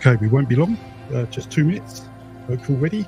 Okay, we won't be long, just 2 minutes. Hope you're ready.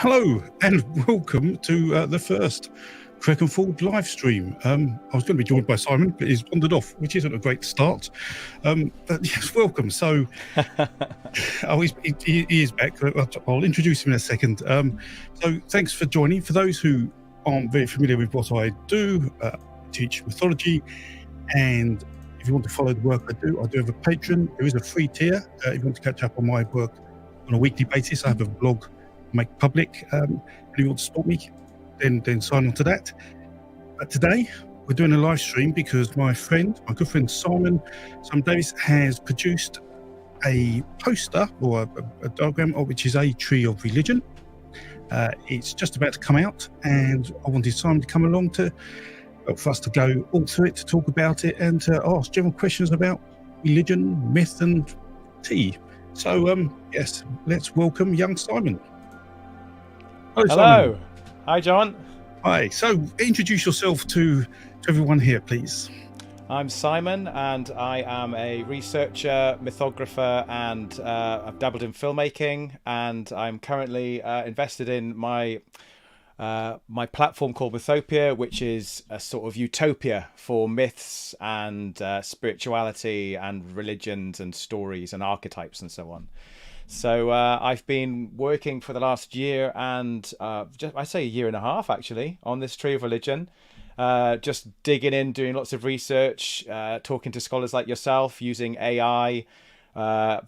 Hello and welcome to the first Trek and Forward live stream. I was going to be joined by Simon, but he's wandered off, which isn't a great start. But yes, welcome. So, he is back. I'll introduce him in a second. So thanks for joining. For those who aren't very familiar with what I do, I teach mythology, and if you want to follow the work I do have a Patreon. There is a free tier if you want to catch up on my work on a weekly basis. I have a blog make public. If you want to support me, then sign on to that. But today we're doing a live stream because my good friend Simon Davies has produced a poster or a diagram of which is a tree of religion. It's just about to come out, and I wanted Simon to come along for us to go all through it, to talk about it, and to ask general questions about religion, myth, and tea. So, yes, let's welcome young Simon. Hello. Simon. Hi, John. Hi. So, introduce yourself to everyone here, please. I'm Simon, and I am a researcher, mythographer, and I've dabbled in filmmaking. And I'm currently invested in my platform called Mythopia, which is a sort of utopia for myths and spirituality and religions and stories and archetypes and so on. So I've been working for the last year and I'd say a year and a half actually on this tree of religion. Just digging in, doing lots of research, talking to scholars like yourself, using AI,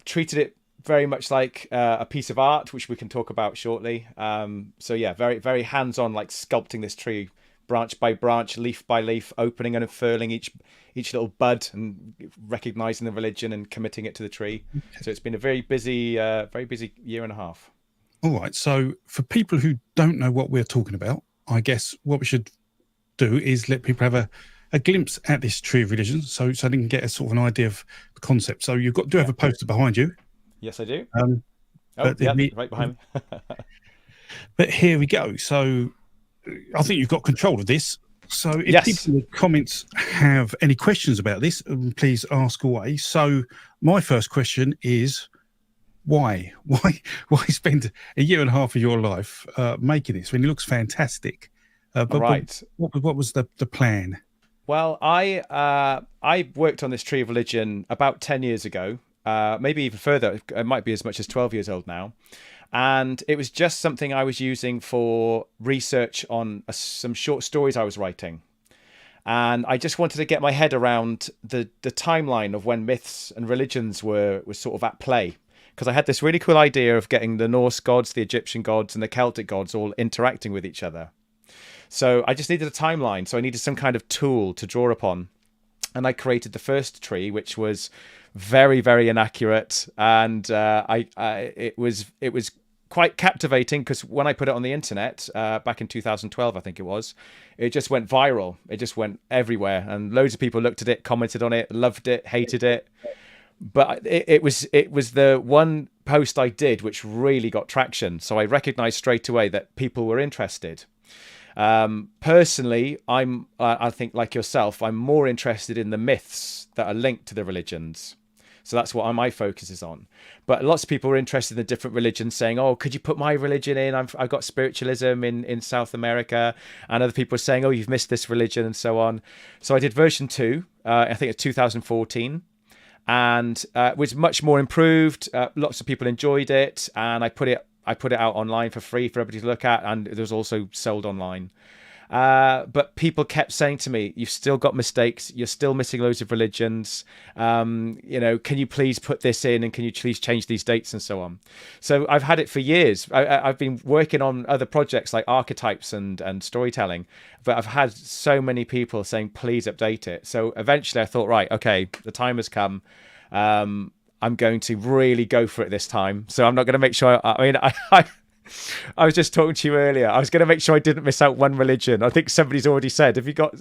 treated it very much like a piece of art, which we can talk about shortly. So yeah, very, very hands-on, like sculpting this tree, branch by branch, leaf by leaf, opening and unfurling each little bud and recognizing the religion and committing it to the tree. So it's been a very busy year and a half. All right. So for people who don't know what we're talking about, I guess what we should do is let people have a glimpse at this tree of religion, so they can get a sort of an idea of the concept. So you have a poster behind you. Yes, I do. Right behind me. But here we go. So I think you've got control of this. So if yes. people in the comments have any questions about this, please ask away. So my first question is, why spend a year and a half of your life making this when it looks fantastic? But what was the plan? Well, I worked on this tree of religion about 10 years ago, maybe even further. It might be as much as 12 years old now. And it was just something I was using for research on some short stories I was writing. And I just wanted to get my head around the timeline of when myths and religions were sort of at play. Because I had this really cool idea of getting the Norse gods, the Egyptian gods, and the Celtic gods all interacting with each other. So I just needed a timeline. So I needed some kind of tool to draw upon. And I created the first tree, which was very, very inaccurate. And it was quite captivating because when I put it on the internet back in 2012, I think it just went viral. It just went everywhere. And loads of people looked at it, commented on it, loved it, hated it. But it was the one post I did which really got traction. So I recognized straight away that people were interested. Personally, I think like yourself, I'm more interested in the myths that are linked to the religions. So that's what my focus is on. But lots of people are interested in the different religions, saying, oh, could you put my religion in? I've got spiritualism in South America. And other people are saying, oh, you've missed this religion and so on. So I did version 2, I think it's 2014. And it was much more improved. Lots of people enjoyed it. And I put it out online for free for everybody to look at, and it was also sold online. But people kept saying to me, you've still got mistakes, you're still missing loads of religions, can you please put this in, and can you please change these dates and so on. So I've had it for years. I've been working on other projects like archetypes and storytelling, but I've had so many people saying please update it. So eventually I thought, right, okay, the time has come. I'm going to really go for it this time. So I'm not going to make sure. I was just talking to you earlier. I was going to make sure I didn't miss out one religion. I think somebody's already said, have you got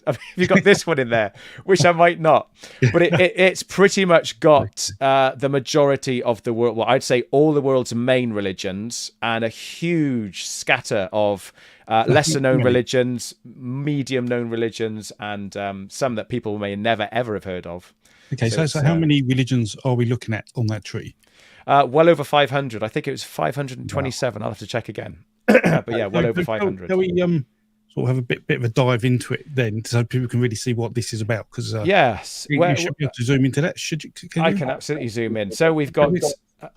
this one in there? Which I might not. But it's pretty much got the majority of the world. Well, I'd say all the world's main religions and a huge scatter of lesser known religions, medium known religions, and some that people may never ever have heard of. Okay, so how many religions are we looking at on that tree? Well over 500. I think it was 527. Wow. I'll have to check again. But yeah, well over 500. Can we sort of have a bit of a dive into it then, so people can really see what this is about? Because yes, you should be able to zoom into that. I can absolutely zoom in. So we've got.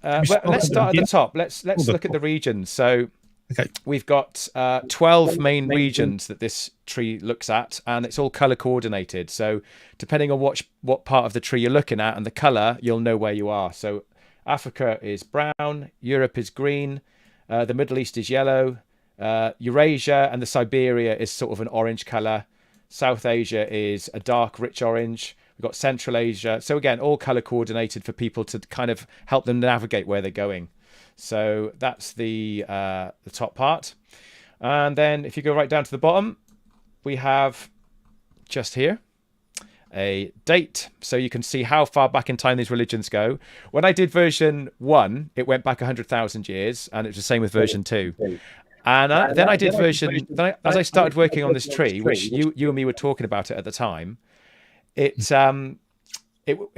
Let's start at the top. Let's look at the regions. So. Okay. We've got 12 main regions that this tree looks at, and it's all color coordinated. So depending on what part of the tree you're looking at and the color, you'll know where you are. So Africa is brown, Europe is green, The Middle East is yellow. Eurasia and the Siberia is sort of an orange color. South Asia is a dark, rich orange. We've got Central Asia. So again, all color coordinated for people to kind of help them navigate where they're going. So that's the top part. And then if you go right down to the bottom, we have just here a date, so you can see how far back in time these religions go. When I did version 1, it went back 100,000 years, and it's the same with version 2. And then I did version, as I started working on this tree, which you and me were talking about it at the time, it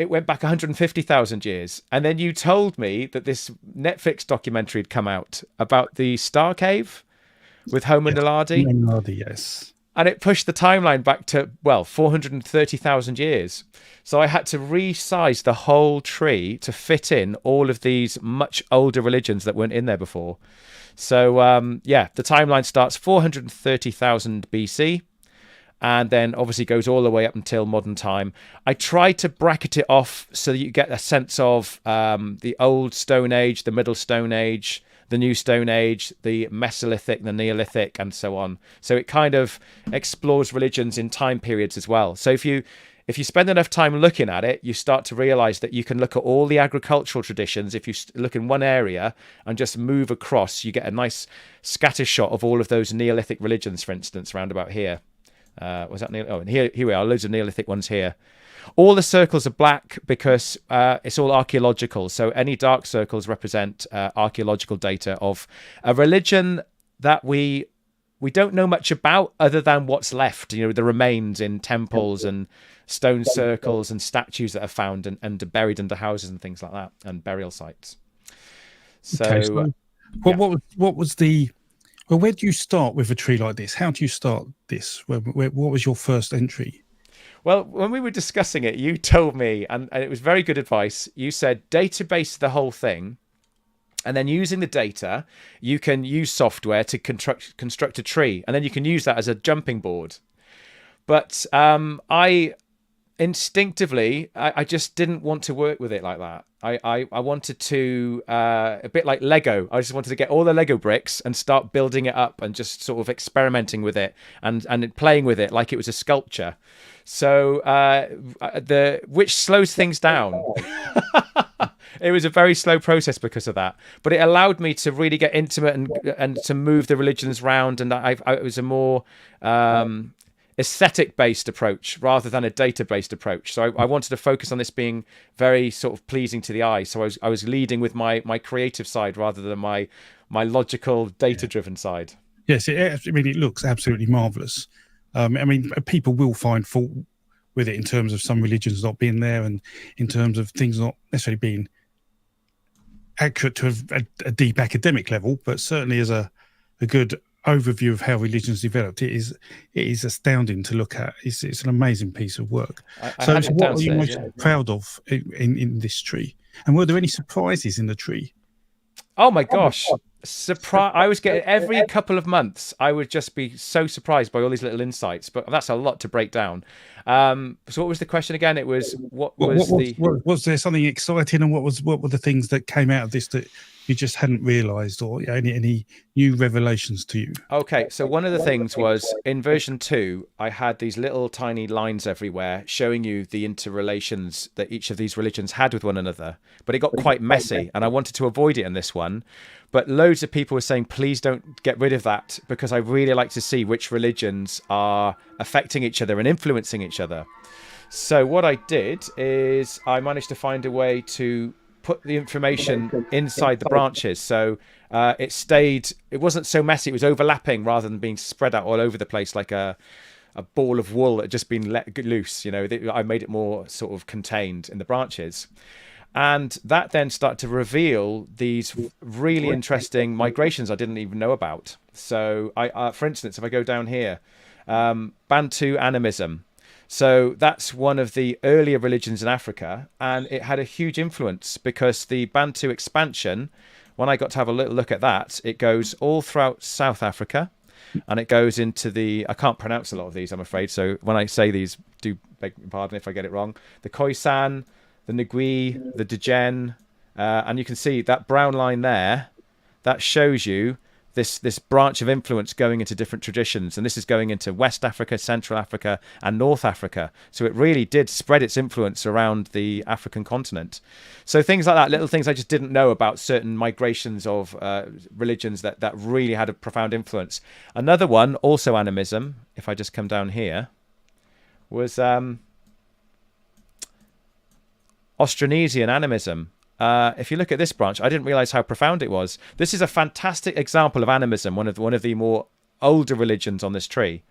went back 150,000 years. And then you told me that this Netflix documentary had come out about the Star Cave with Homer Naladi. Naladi, yes. And it pushed the timeline back to, 430,000 years. So I had to resize the whole tree to fit in all of these much older religions that weren't in there before. So, the timeline starts 430,000 BC and then obviously goes all the way up until modern time. I tried to bracket it off so that you get a sense of the old Stone Age, the Middle Stone Age, the New Stone Age, the Mesolithic, the Neolithic, and so on. So it kind of explores religions in time periods as well. So if you spend enough time looking at it, you start to realize that you can look at all the agricultural traditions. If you look in one area and just move across, you get a nice scatter shot of all of those Neolithic religions, for instance, around about here. Was that Neolithic? Oh, and here we are, loads of Neolithic ones here. All the circles are black because it's all archaeological. So any dark circles represent archaeological data of a religion that we don't know much about other than what's left, the remains in temples and stone circles and statues that are found and buried under houses and things like that, and burial sites. So, what was the... Well, where do you start with a tree like this? How do you start this? What was your first entry? Well, when we were discussing it, you told me, and it was very good advice, you said database the whole thing, and then using the data, you can use software to construct a tree, and then you can use that as a jumping board. But I instinctively, I just didn't want to work with it like that. I wanted to, a bit like Lego, I just wanted to get all the Lego bricks and start building it up and just sort of experimenting with it and playing with it like it was a sculpture. So which slows things down. It was a very slow process because of that, but it allowed me to really get intimate and to move the religions around. And it was a more aesthetic-based approach rather than a data-based approach. So I wanted to focus on this being very sort of pleasing to the eye. So I was leading with my creative side rather than my logical, data-driven side. Yes, it looks absolutely marvelous. People will find fault with it in terms of some religions not being there, and in terms of things not necessarily being accurate to a deep academic level, but certainly as a good overview of how religions developed, it is astounding to look at. It's an amazing piece of work. So what are you most proud of in this tree? And were there any surprises in the tree? Oh my gosh. Surprise! I was getting every couple of months. I would just be so surprised by all these little insights, but that's a lot to break down. So, what was the question again? It was was there something exciting, and what were the things that came out of this that you just hadn't realised, or any new revelations to you? Okay, so one of the things was in version 2, I had these little tiny lines everywhere showing you the interrelations that each of these religions had with one another, but it got quite messy, and I wanted to avoid it in this one. But loads of people were saying, please don't get rid of that, because I really like to see which religions are affecting each other and influencing each other. So what I did is I managed to find a way to put the information inside the branches. So it wasn't so messy, it was overlapping rather than being spread out all over the place like a ball of wool that had just been let loose. I made it more sort of contained in the branches. And that then started to reveal these really interesting migrations I didn't even know about. So, for instance, if I go down here, Bantu animism. So that's one of the earlier religions in Africa, and it had a huge influence because the Bantu expansion, when I got to have a little look at that, it goes all throughout South Africa, and it goes into I can't pronounce a lot of these, I'm afraid. So when I say these, do beg your pardon if I get it wrong. The Khoisan, the Ngui, the Degen, and you can see that brown line there. that shows you this branch of influence going into different traditions, and this is going into West Africa, Central Africa, and North Africa. So it really did spread its influence around the African continent. So things like that, little things I just didn't know about certain migrations of religions that really had a profound influence. Another one, also animism, if I just come down here, was Austronesian animism. If you look at this branch, I didn't realize how profound it was. This is a fantastic example of animism, one of the more older religions on this tree.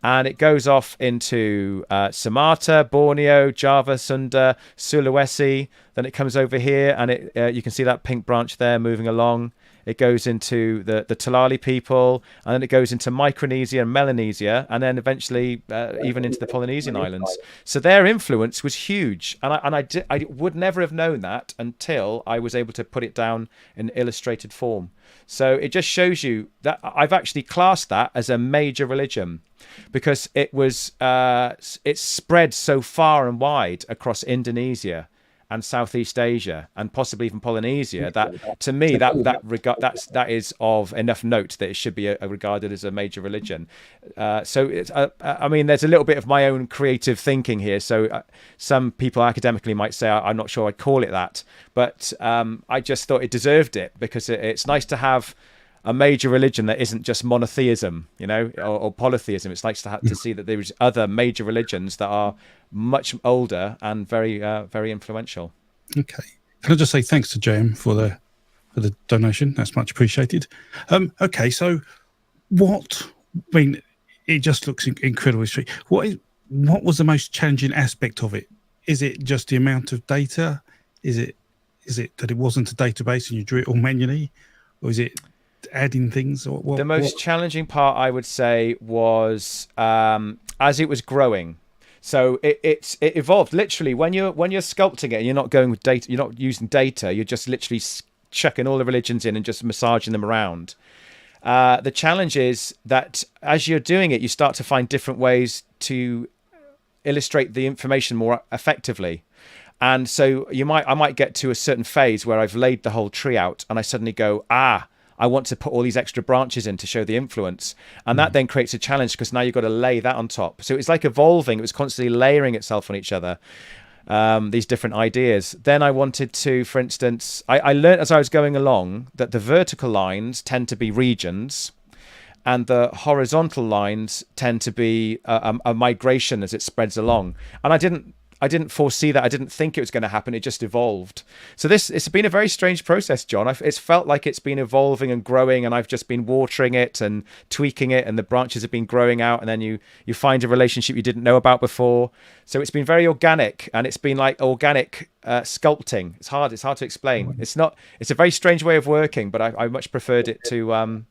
And it goes off into Sumatra, Borneo, Java, Sunda, Sulawesi. Then it comes over here, and you can see that pink branch there moving along. It goes into the Talali people, and then it goes into Micronesia and Melanesia, and then eventually even into the Polynesian islands. So their influence was huge, and I would never have known that until I was able to put it down in illustrated form. So it just shows you that I've actually classed that as a major religion, because it spread so far and wide across Indonesia and Southeast Asia and possibly even Polynesia, that to me that is of enough note that it should be regarded as a major religion. So it's I mean, there's a little bit of my own creative thinking here. So some people academically might say I'm not sure I'd call it that, but I just thought it deserved it, because it's nice to have a major religion that isn't just monotheism, or polytheism. It's nice to see that there's other major religions that are much older and very, very influential. Okay. Can I just say thanks to JM for the donation? That's much appreciated. Okay. So it just looks incredible history. What was the most challenging aspect of it? Is it just the amount of data? Is it that it wasn't a database and you drew it all manually, or is it adding things? The most challenging part, I would say, was as it was growing. So it evolved literally when you're sculpting it and you're not going with data, you're not using data, you're just literally chucking all the religions in and just massaging them around. The challenge is that as you're doing it, you start to find different ways to illustrate the information more effectively. And so I might get to a certain phase where I've laid the whole tree out and I suddenly go, I want to put all these extra branches in to show the influence. And that then creates a challenge, because now you've got to lay that on top. So it's like evolving. It was constantly layering itself on each other, these different ideas. Then I wanted to, for instance, I learned as I was going along that the vertical lines tend to be regions and the horizontal lines tend to be a migration as it spreads along. And I didn't foresee that. I didn't think it was going to happen. It just evolved. So it's been a very strange process, John. It's felt like it's been evolving and growing, and I've just been watering it and tweaking it, and the branches have been growing out, and then you find a relationship you didn't know about before. So it's been very organic, and it's been like organic sculpting. It's hard to explain. It's a very strange way of working, but I much preferred it to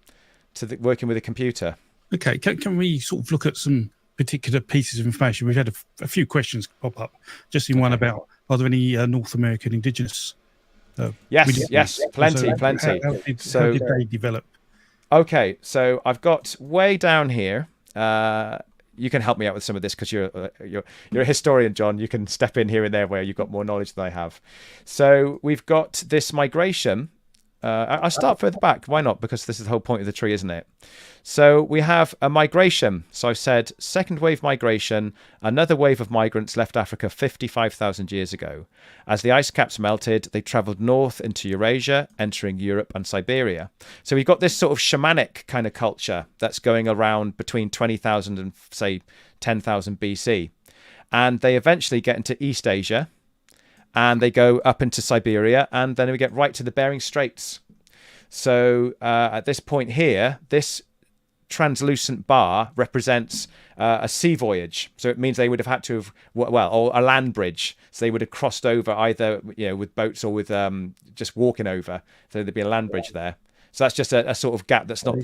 working with a computer. Okay, can we sort of look at some particular pieces of information? We've had a few questions pop up. Just in one about, are there any North American indigenous? Yes, plenty. How did they develop? Okay, so I've got way down here. You can help me out with some of this, because you're a historian, John. You can step in here and there where you've got more knowledge than I have. So we've got this migration. I'll start further back. Why not? Because this is the whole point of the tree, isn't it? So we have a migration. So I've said second wave migration, another wave of migrants left Africa 55,000 years ago. As the ice caps melted, they traveled north into Eurasia, entering Europe and Siberia. So we've got this sort of shamanic kind of culture that's going around between 20,000 and, say, 10,000 BC. And they eventually get into East Asia, and they go up into Siberia, and then we get right to the Bering Straits. So at this point here, this translucent bar represents a sea voyage. So it means they would have had to have, or a land bridge. So they would have crossed over either with boats or with just walking over. So there'd be a land bridge there. So that's just a sort of gap that's not,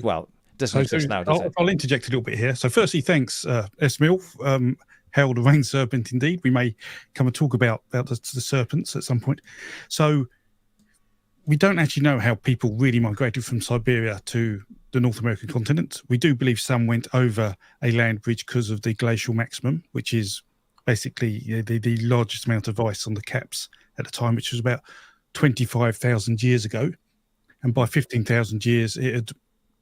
doesn't exist now, does it? I'll interject a little bit here. So firstly, thanks, Esmil. Hail the rain serpent, indeed. We may come and talk about the serpents at some point. So we don't actually know how people really migrated from Siberia to the North American continent. We do believe some went over a land bridge because of the glacial maximum, which is basically the largest amount of ice on the caps at the time, which was about 25,000 years ago. and by 15,000 years it had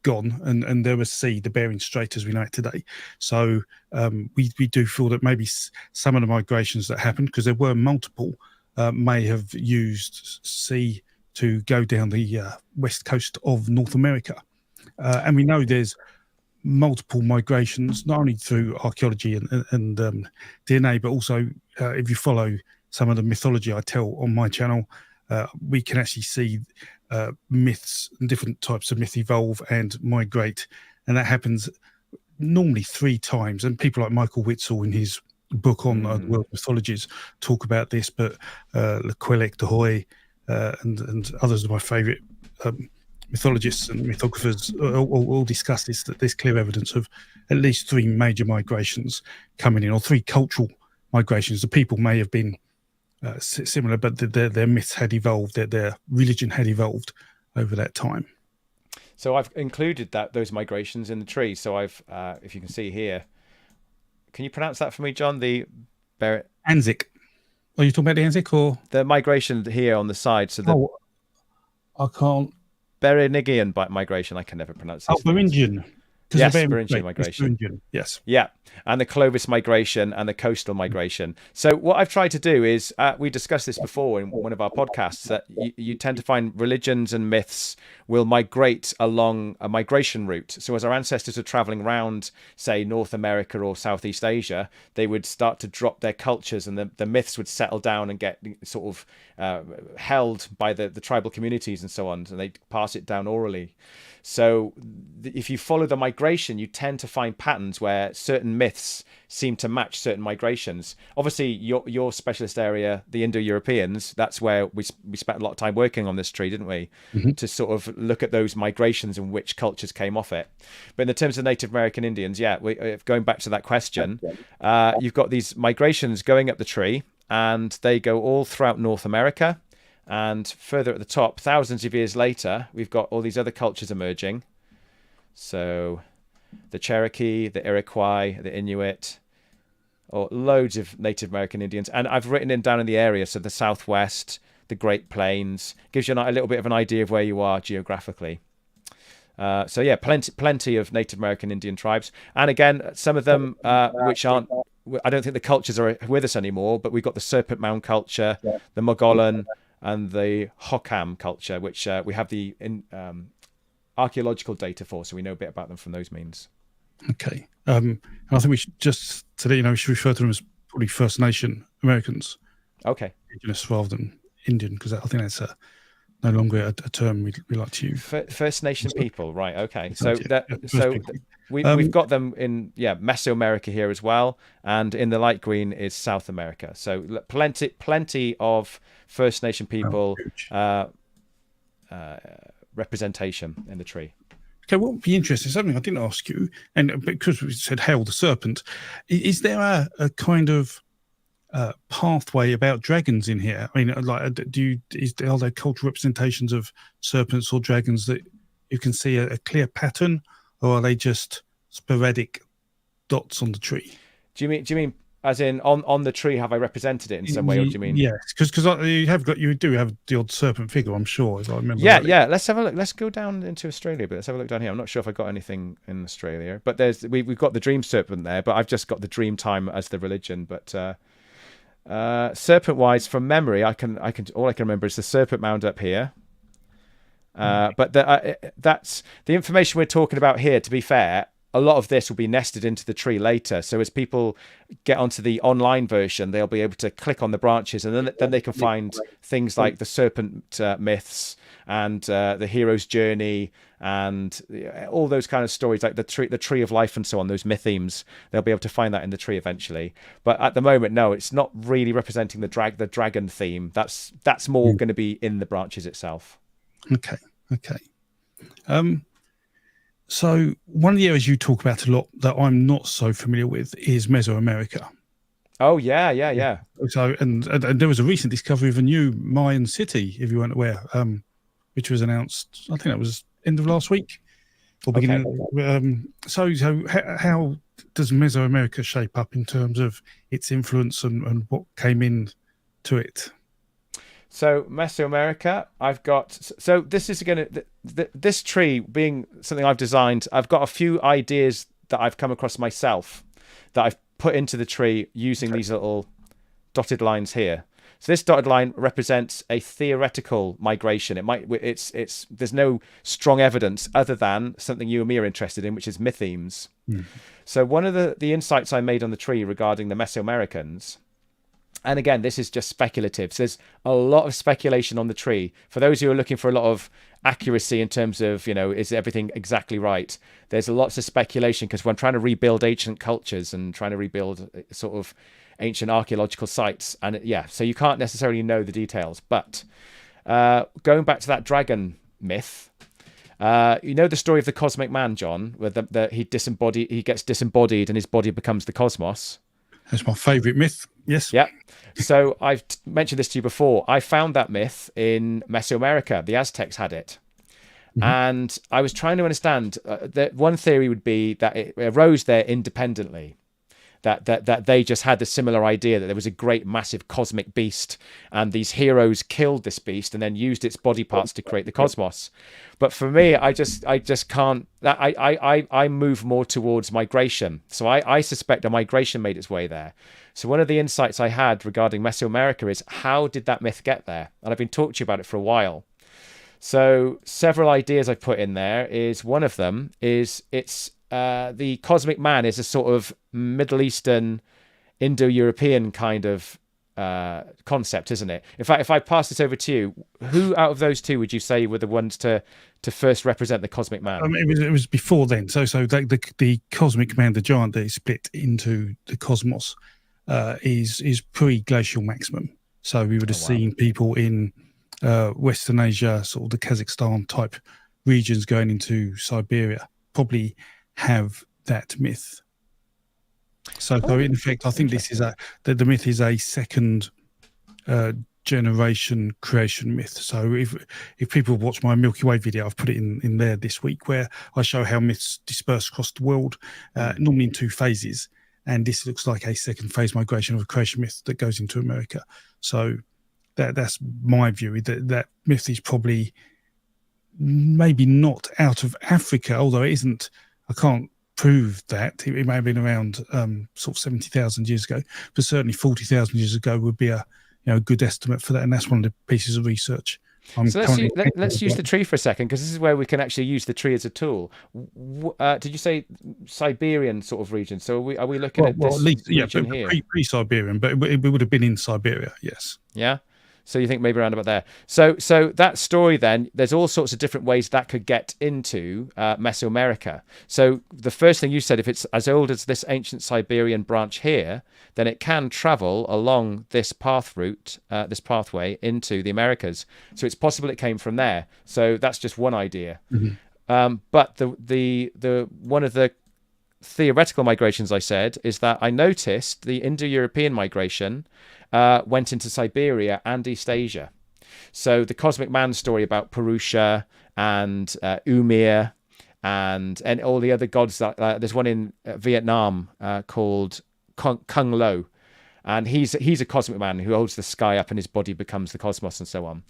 gone, and there was sea, the Bering Strait as we know it today. So we do feel that maybe some of the migrations that happened, because there were multiple, may have used sea to go down the west coast of North America. And we know there's multiple migrations, not only through archaeology and DNA, but also if you follow some of the mythology I tell on my channel, we can actually see myths and different types of myth evolve and migrate, and that happens normally 3 times. And people like Michael Witzel in his book on world mythologies talk about this, but Le Quelec de Hoy and others of my favorite mythologists and mythographers all discuss this, that there's clear evidence of at least 3 major migrations coming in, or 3 cultural migrations. The people may have been similar, but their myths had evolved, their religion had evolved over that time. So I've included those migrations in the tree. So I've, if you can see here, can you pronounce that for me, John? The Anzic. Are you talking about the Anzic or the migration here on the side? So the I can't. Berenigian migration. I can never pronounce this. Beringian. Yes, Beringian migration. Yes. Yeah, and the Clovis migration and the coastal migration. So what I've tried to do is, we discussed this before in one of our podcasts, that you tend to find religions and myths will migrate along a migration route. So as our ancestors are traveling around, say, North America or Southeast Asia, they would start to drop their cultures, and the myths would settle down and get sort of held by the tribal communities and so on, and they'd pass it down orally. So if you follow the migration, you tend to find patterns where certain myths seem to match certain migrations. Obviously, your specialist area, the Indo-Europeans, that's where we spent a lot of time working on this tree, didn't we? Mm-hmm. To sort of look at those migrations and which cultures came off it. But in the terms of Native American Indians, going back to that question, you've got these migrations going up the tree, and they go all throughout North America. And further at the top, thousands of years later, we've got all these other cultures emerging. So the Cherokee, the Iroquois, the Inuit, or loads of Native American Indians. And I've written in down in the area, so the Southwest, the Great Plains, gives you a little bit of an idea of where you are geographically. So yeah, plenty of Native American Indian tribes. And again, some of them which aren't, I don't think the cultures are with us anymore, but we've got the Serpent Mound culture, the Mogollon, and the Hokkam culture, which we have the archaeological data for, so we know a bit about them from those means. Okay. And I think we should just today, we should refer to them as probably First Nation Americans. Okay. Indigenous rather than Indian, because I think that's no longer a term we like to use. First Nation people, right? Okay. So we've got them in Mesoamerica here as well, and in the light green is South America. So plenty of First Nation people representation in the tree. Okay, what would be interesting, something I didn't ask you, and because we said hail the serpent, is there a kind of pathway about dragons in here? I mean, like, are there cultural representations of serpents or dragons that you can see a clear pattern, or are they just sporadic dots on the tree? Do you mean as in on the tree? Have I represented it in some way, or do you mean? Yes, because you do have the odd serpent figure, I'm sure, if I remember. Yeah, rightly. Yeah. Let's have a look. Let's go down into Australia, but let's have a look down here. I'm not sure if I got anything in Australia, but we've got the dream serpent there, but I've just got the dream time as the religion. But serpent wise, from memory, I can all I can remember is the Serpent Mound up here. But that's the information we're talking about here. To be fair, a lot of this will be nested into the tree later. So as people get onto the online version, they'll be able to click on the branches, and then they can find things like the serpent myths and the hero's journey and all those kind of stories, like the tree of life and so on. Those myth themes, they'll be able to find that in the tree eventually. But at the moment, no, it's not really representing the dragon theme. That's more going to be in the branches itself. Okay. So one of the areas you talk about a lot that I'm not so familiar with is Mesoamerica. Oh yeah. So and there was a recent discovery of a new Mayan city, if you weren't aware, which was announced. I think that was end of last week or beginning. Okay. So how does Mesoamerica shape up in terms of its influence and what came in to it? So Mesoamerica, I've got. So this is going to this tree being something I've designed. I've got a few ideas that I've come across myself that I've put into the tree using these little dotted lines here. So this dotted line represents a theoretical migration. It's there's no strong evidence other than something you and me are interested in, which is mythemes. So one of the insights I made on the tree regarding the Mesoamericans. And again, this is just speculative. So there's a lot of speculation on the tree. For those who are looking for a lot of accuracy in terms of, is everything exactly right? There's lots of speculation because when trying to rebuild ancient cultures and trying to rebuild sort of ancient archaeological sites. And so you can't necessarily know the details. But going back to that dragon myth, you know the story of the cosmic man, John, where he gets disembodied and his body becomes the cosmos. That's my favourite myth. Yes. Yeah. So I've mentioned this to you before. I found that myth in Mesoamerica. The Aztecs had it. And I was trying to understand that one theory would be that it arose there independently. That they just had the similar idea that there was a great massive cosmic beast and these heroes killed this beast and then used its body parts to create the cosmos. But for me, I just can't. I move more towards migration. So I suspect a migration made its way there. So one of the insights I had regarding Mesoamerica is how did that myth get there? And I've been talking to you about it for a while. So several ideas I've put in there is one of them is the cosmic man is a sort of Middle Eastern, Indo-European kind of concept, isn't it? In fact, if I pass this over to you, who out of those two would you say were the ones to first represent the cosmic man? It was before then. So the cosmic man, the giant that is split into the cosmos, is pre-glacial maximum. So we would have seen people in Western Asia, sort of the Kazakhstan type regions going into Siberia, probably have that myth. So in effect, I think this is the myth is a second generation creation myth. So if people watch my Milky Way video, I've put it in there this week, where I show how myths disperse across the world, normally in two phases. And this looks like a second phase migration of a creation myth that goes into America. So that's my view. That myth is probably maybe not out of Africa, although it isn't. I can't prove that. It may have been around sort of 70,000 years ago, but certainly 40,000 years ago would be a good estimate for that. And that's one of the pieces of research. So let's use the tree for a second, because this is where we can actually use the tree as a tool. Did you say Siberian sort of region? So are we looking at this region here? Pre-Siberian, but it would have been in Siberia, yes. Yeah. So you think maybe around about there. So that story then, there's all sorts of different ways that could get into Mesoamerica. So the first thing you said, if it's as old as this ancient Siberian branch here, then it can travel along this this pathway into the Americas. So it's possible it came from there. So that's just one idea. But the one of the theoretical migrations I said is that I noticed the Indo-European migration went into Siberia and East Asia. So the cosmic man story about Purusha and Umir and all the other gods, there's one in Vietnam called Kung Lo, and he's a cosmic man who holds the sky up and his body becomes the cosmos and so on.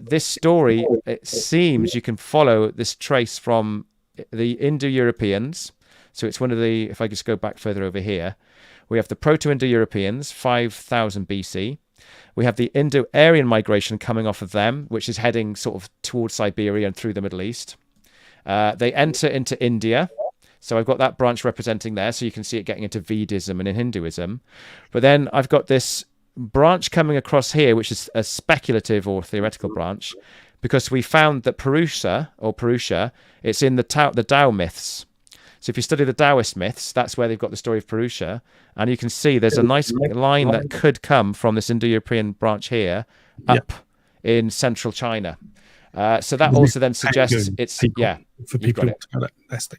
This story, it seems you can follow this trace from the Indo-Europeans. So it's one of the, if I just go back further over here, we have the Proto-Indo-Europeans, 5,000 BC. We have the Indo-Aryan migration coming off of them, which is heading sort of towards Siberia and through the Middle East. They enter into India. So I've got that branch representing there. So you can see it getting into Vedism and in Hinduism. But then I've got this branch coming across here, which is a speculative or theoretical branch, because we found that Purusha, it's in the Tao myths. So if you study the Taoist myths, that's where they've got the story of Purusha. And you can see there's a nice line that could come from this Indo-European branch here up in central China. So that also then suggests it's, for people to know that.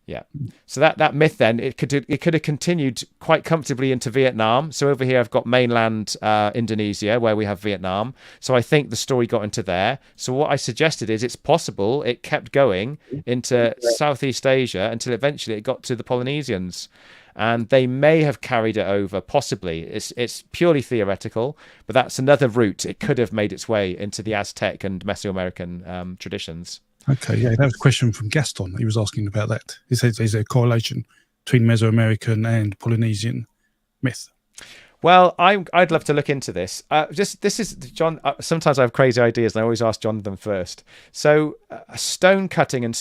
Yeah. So that myth then it could have continued quite comfortably into Vietnam. So over here I've got mainland Indonesia where we have Vietnam. So I think the story got into there. So what I suggested is it's possible it kept going into Southeast Asia until eventually it got to the Polynesians. And they may have carried it over, possibly. It's purely theoretical, but that's another route. It could have made its way into the Aztec and Mesoamerican traditions. Okay, yeah, that was a question from Gaston. He was asking about that. He says, is there a correlation between Mesoamerican and Polynesian myth? Well, I'd love to look into this. This is John. Sometimes I have crazy ideas, and I always ask John them first. So, stone cutting and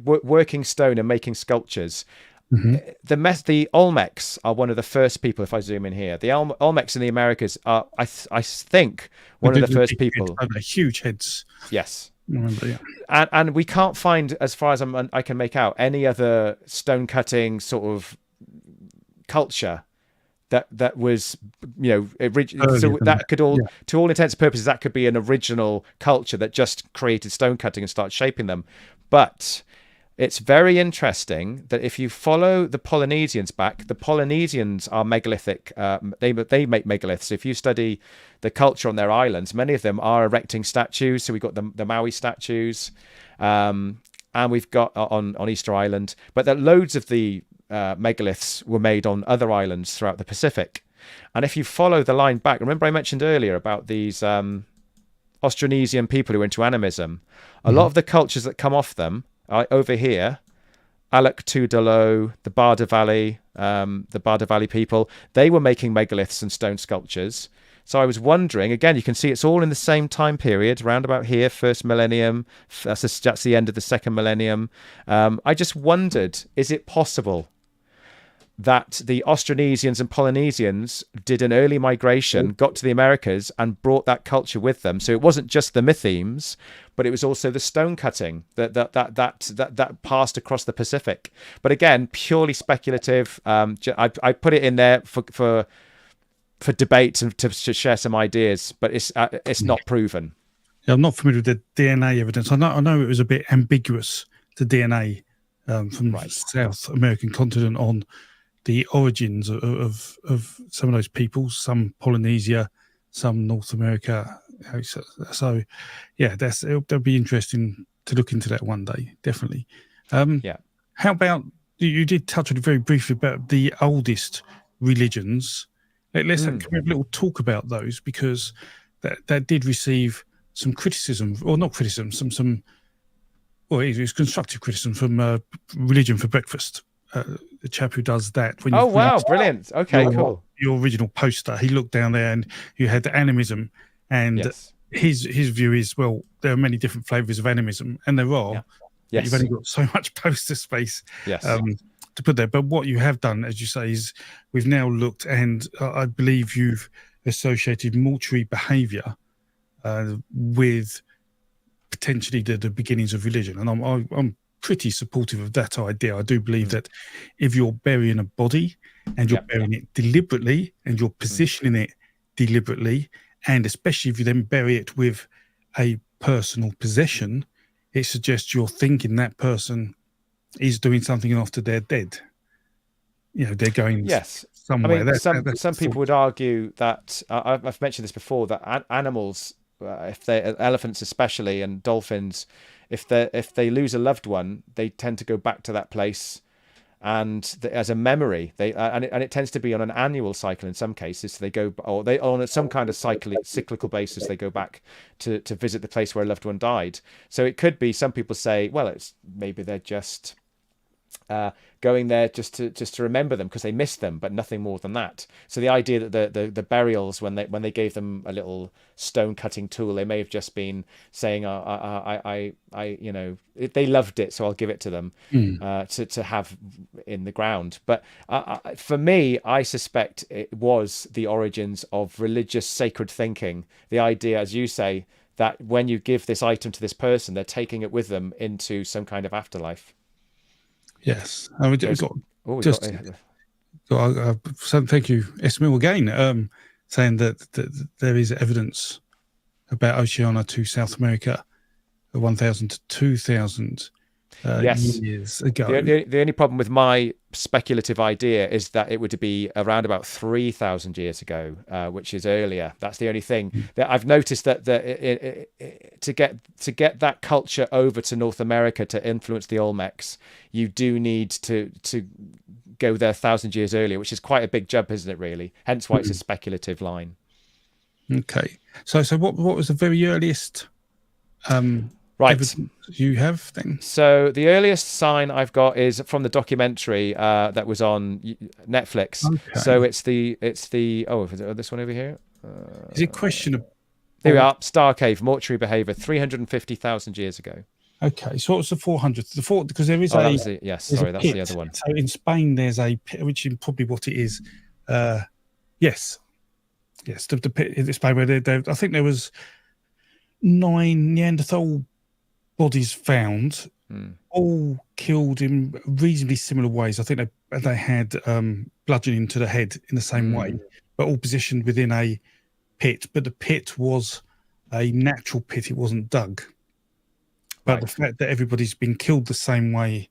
working stone and making sculptures. The Olmecs are one of the first people. If I zoom in here, the Olmecs in the Americas are, I think, one of the first people. Huge heads. Yes. Remember, yeah. And we can't find, as far as I can make out, any other stone cutting sort of culture that was, so that could all, to all intents and purposes, that could be an original culture that just created stone cutting and started shaping them. But it's very interesting that if you follow the Polynesians back, the Polynesians are megalithic. They make megaliths. So if you study the culture on their islands, many of them are erecting statues. So we've got the Maui statues, and we've got on Easter Island. But that loads of the megaliths were made on other islands throughout the Pacific. And if you follow the line back, remember I mentioned earlier about these Austronesian people who were into animism. A lot of the cultures that come off them over here, Alec Tudalo, the Barda Valley people, they were making megaliths and stone sculptures. So I was wondering, again, you can see it's all in the same time period, around about here, first millennium. That's the end of the second millennium. I just wondered, is it possible that the Austronesians and Polynesians did an early migration, got to the Americas, and brought that culture with them? So it wasn't just the mythemes, but it was also the stone cutting that passed across the Pacific. But again, purely speculative. I put it in there for debate and to share some ideas, but it's not proven. Yeah, I'm not familiar with the DNA evidence. I know it was a bit ambiguous, the DNA from the South American continent on the origins of some of those peoples, some Polynesia, some North America. So yeah, that'll be interesting to look into that one day, definitely. How about, you did touch on it very briefly about the oldest religions. Let's have a little talk about those, because that did receive some criticism, or not criticism, it was constructive criticism from Religion for Breakfast. The chap who does that. When Brilliant. Okay, cool. Your original poster, he looked down there and you had the animism, and his view is, well, there are many different flavors of animism, and there are. Yeah. Yes. You've only got so much poster space to put there. But what you have done, as you say, is we've now looked, and I believe you've associated mortuary behaviour with potentially the beginnings of religion, and I'm pretty supportive of that idea. I do believe that if you're burying a body and you're burying it deliberately and you're positioning it deliberately, and especially if you then bury it with a personal possession, it suggests you're thinking that person is doing something after they're dead. They're going somewhere. I mean, some people would argue that, I've mentioned this before, that animals, if they elephants especially and dolphins, if they lose a loved one, they tend to go back to that place, and as a memory, and it tends to be on an annual cycle in some cases. So they go, or they on some kind of cyclical basis, they go back to visit the place where a loved one died. So it could be, some people say, well, maybe they're just going there just to remember them because they miss them, but nothing more than that. So the idea that the burials, when they gave them a little stone cutting tool, they may have just been saying, they loved it, so I'll give it to them to have in the ground. But for me, I suspect it was the origins of religious sacred thinking. The idea, as you say, that when you give this item to this person, they're taking it with them into some kind of afterlife. Yes, and thank you, Esmil, again, saying that there is evidence about Oceania to South America, 1,000 to 2,000 Yes. years ago. The only problem with my speculative idea is that it would be around about 3,000 years ago, which is earlier. That's the only thing that I've noticed, that to get that culture over to North America to influence the Olmecs, you do need to go there 1,000 years earlier, which is quite a big jump, isn't it? Really, hence why it's a speculative line. Okay, so what was the very earliest Right. evidence you have then? So the earliest sign I've got is from the documentary that was on Netflix. Okay. So it's the this one over here. Is it questionable? There we are. Star cave, mortuary behavior, 350,000 years ago. Okay, so what was the 400? Because there is that's the other one. So in Spain, there's a pit, which is probably what it is. Yes, the pit in Spain where I think there was 9 Neanderthal bodies found, all killed in reasonably similar ways. I think they had bludgeoning to the head in the same way, but all positioned within a pit. But the pit was a natural pit; it wasn't dug. But the fact that everybody's been killed the same way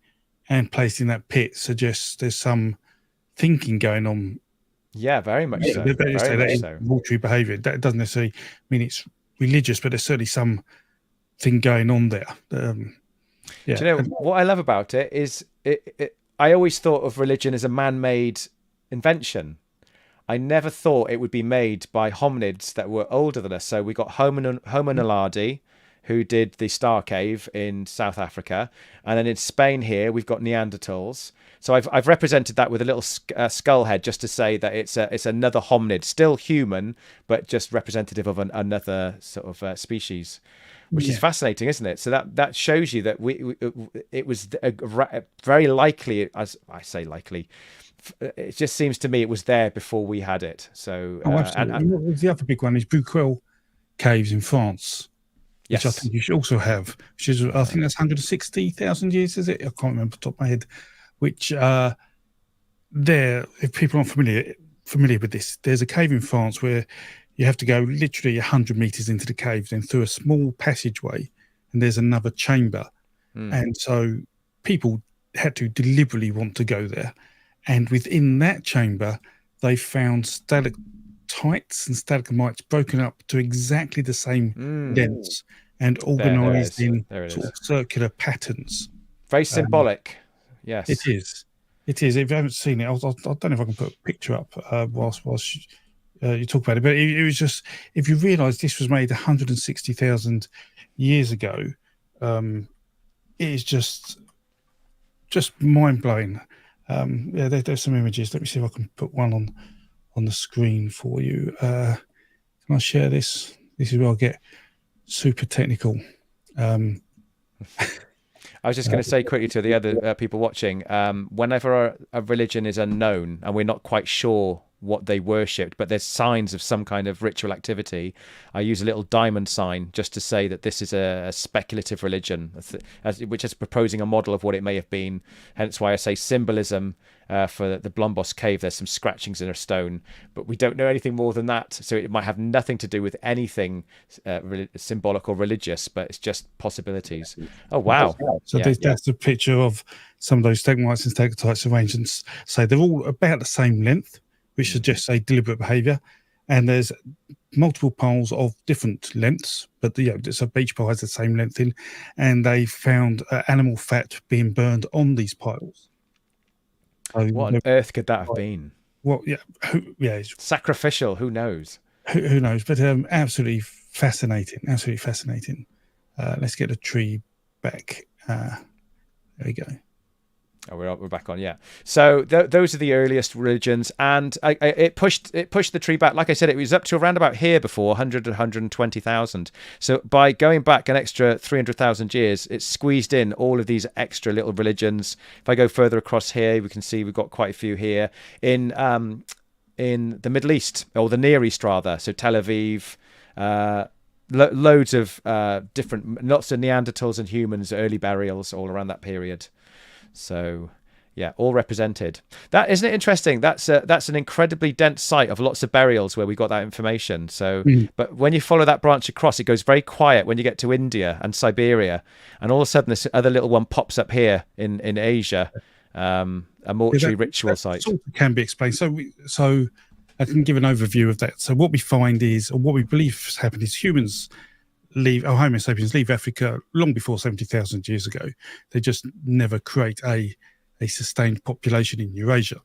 and placed in that pit suggests there's some thinking going on. Yeah, very much so. Mortuary behaviour. That doesn't necessarily mean it's religious, but there's certainly some thing going on there. Do you know what I love about it is I always thought of religion as a man-made invention. I never thought it would be made by hominids that were older than us. So we got Homo naledi, who did the Star Cave in South Africa, and then in Spain here we've got Neanderthals. So I've represented that with a little skull head, just to say that it's another hominid, still human, but just representative of another sort of species, which is fascinating, isn't it? So that shows you that it was very likely, as I say likely, it just seems to me it was there before we had it. So absolutely. The other big one is Buquel caves in France. Which I think you should also have, which is, I think that's 160,000 years, is it? I can't remember off the top of my head. Which there, if people aren't familiar with this, there's a cave in France where you have to go literally 100 meters into the cave, then through a small passageway, and there's another chamber. And so people had to deliberately want to go there. And within that chamber, they found stalactites and stalagmites broken up to exactly the same lengths and organised in sort of circular patterns. Very symbolic. Yes, it is. It is. If you haven't seen it, I don't know if I can put a picture up whilst you talk about it. But it was just, if you realise this was made 160,000 years ago, it is just mind blowing. There's some images. Let me see if I can put one on the screen for you. Can I share this? This is where I get super technical. I was just going to say quickly to the other people watching, whenever a religion is unknown and we're not quite sure what they worshipped, but there's signs of some kind of ritual activity, I use a little diamond sign just to say that this is a speculative religion, which is proposing a model of what it may have been. Hence why I say symbolism for the Blombos cave. There's some scratchings in a stone, but we don't know anything more than that. So it might have nothing to do with anything symbolic or religious, but it's just possibilities. Oh, wow. So that's a picture of some of those stalagmites and stalactites arranged, and so they're all about the same length, which suggests a deliberate behaviour. And there's multiple piles of different lengths, but so each pile has the same length in, and they found animal fat being burned on these piles. So, what on earth could that have been? Well, sacrificial. Who knows? Who knows? But absolutely fascinating. Absolutely fascinating. Let's get the tree back. There we go. Oh, we're back on, yeah. So those are the earliest religions, and it pushed the tree back. Like I said, it was up to around about here before, 100 to 120,000. So by going back an extra 300,000 years, it squeezed in all of these extra little religions. If I go further across here, we can see we've got quite a few here in the Middle East, or the Near East rather. So Tel Aviv, loads of different, lots of Neanderthals and humans, early burials all around that period. So Yeah, all represented. That isn't it interesting? That's an incredibly dense site of lots of burials where we got that information. So, but when you follow that branch across, it goes very quiet when you get to India and Siberia, and all of a sudden this other little one pops up here in Asia, a mortuary ritual site. Sort of can be explained. So I can give an overview of that. So what we find is, or what we believe has happened, is humans Homo sapiens leave Africa long before 70,000 years ago. They just never create a sustained population in Eurasia.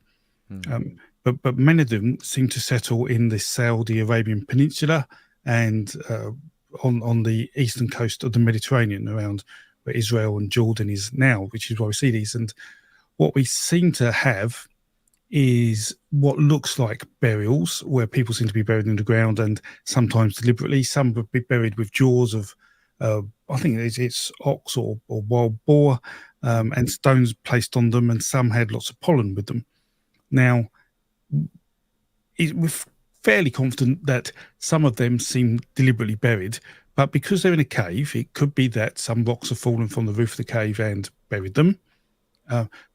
But many of them seem to settle in the Saudi Arabian Peninsula and on the eastern coast of the Mediterranean, around where Israel and Jordan is now, which is why we see these. And what we seem to have is what looks like burials, where people seem to be buried in the ground, and sometimes deliberately. Some would be buried with jaws of, I think it's ox or wild boar, and stones placed on them, and some had lots of pollen with them. Now, we're fairly confident that some of them seem deliberately buried, but because they're in a cave, it could be that some rocks have fallen from the roof of the cave and buried them.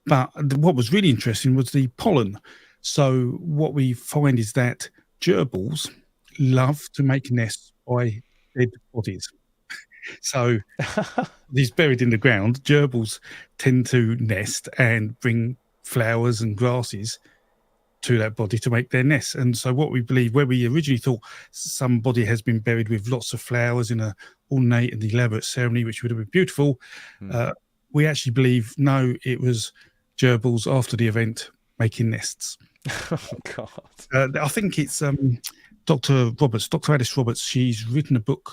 But what was really interesting was the pollen. So what we find is that gerbils love to make nests by dead bodies. So these buried in the ground, gerbils tend to nest and bring flowers and grasses to that body to make their nests. And so what we believe, where we originally thought somebody has been buried with lots of flowers in a ornate and elaborate ceremony, which would have been beautiful, we actually believe, no, it was gerbils after the event making nests. Oh, God. I think it's Dr. Alice Roberts. She's written a book,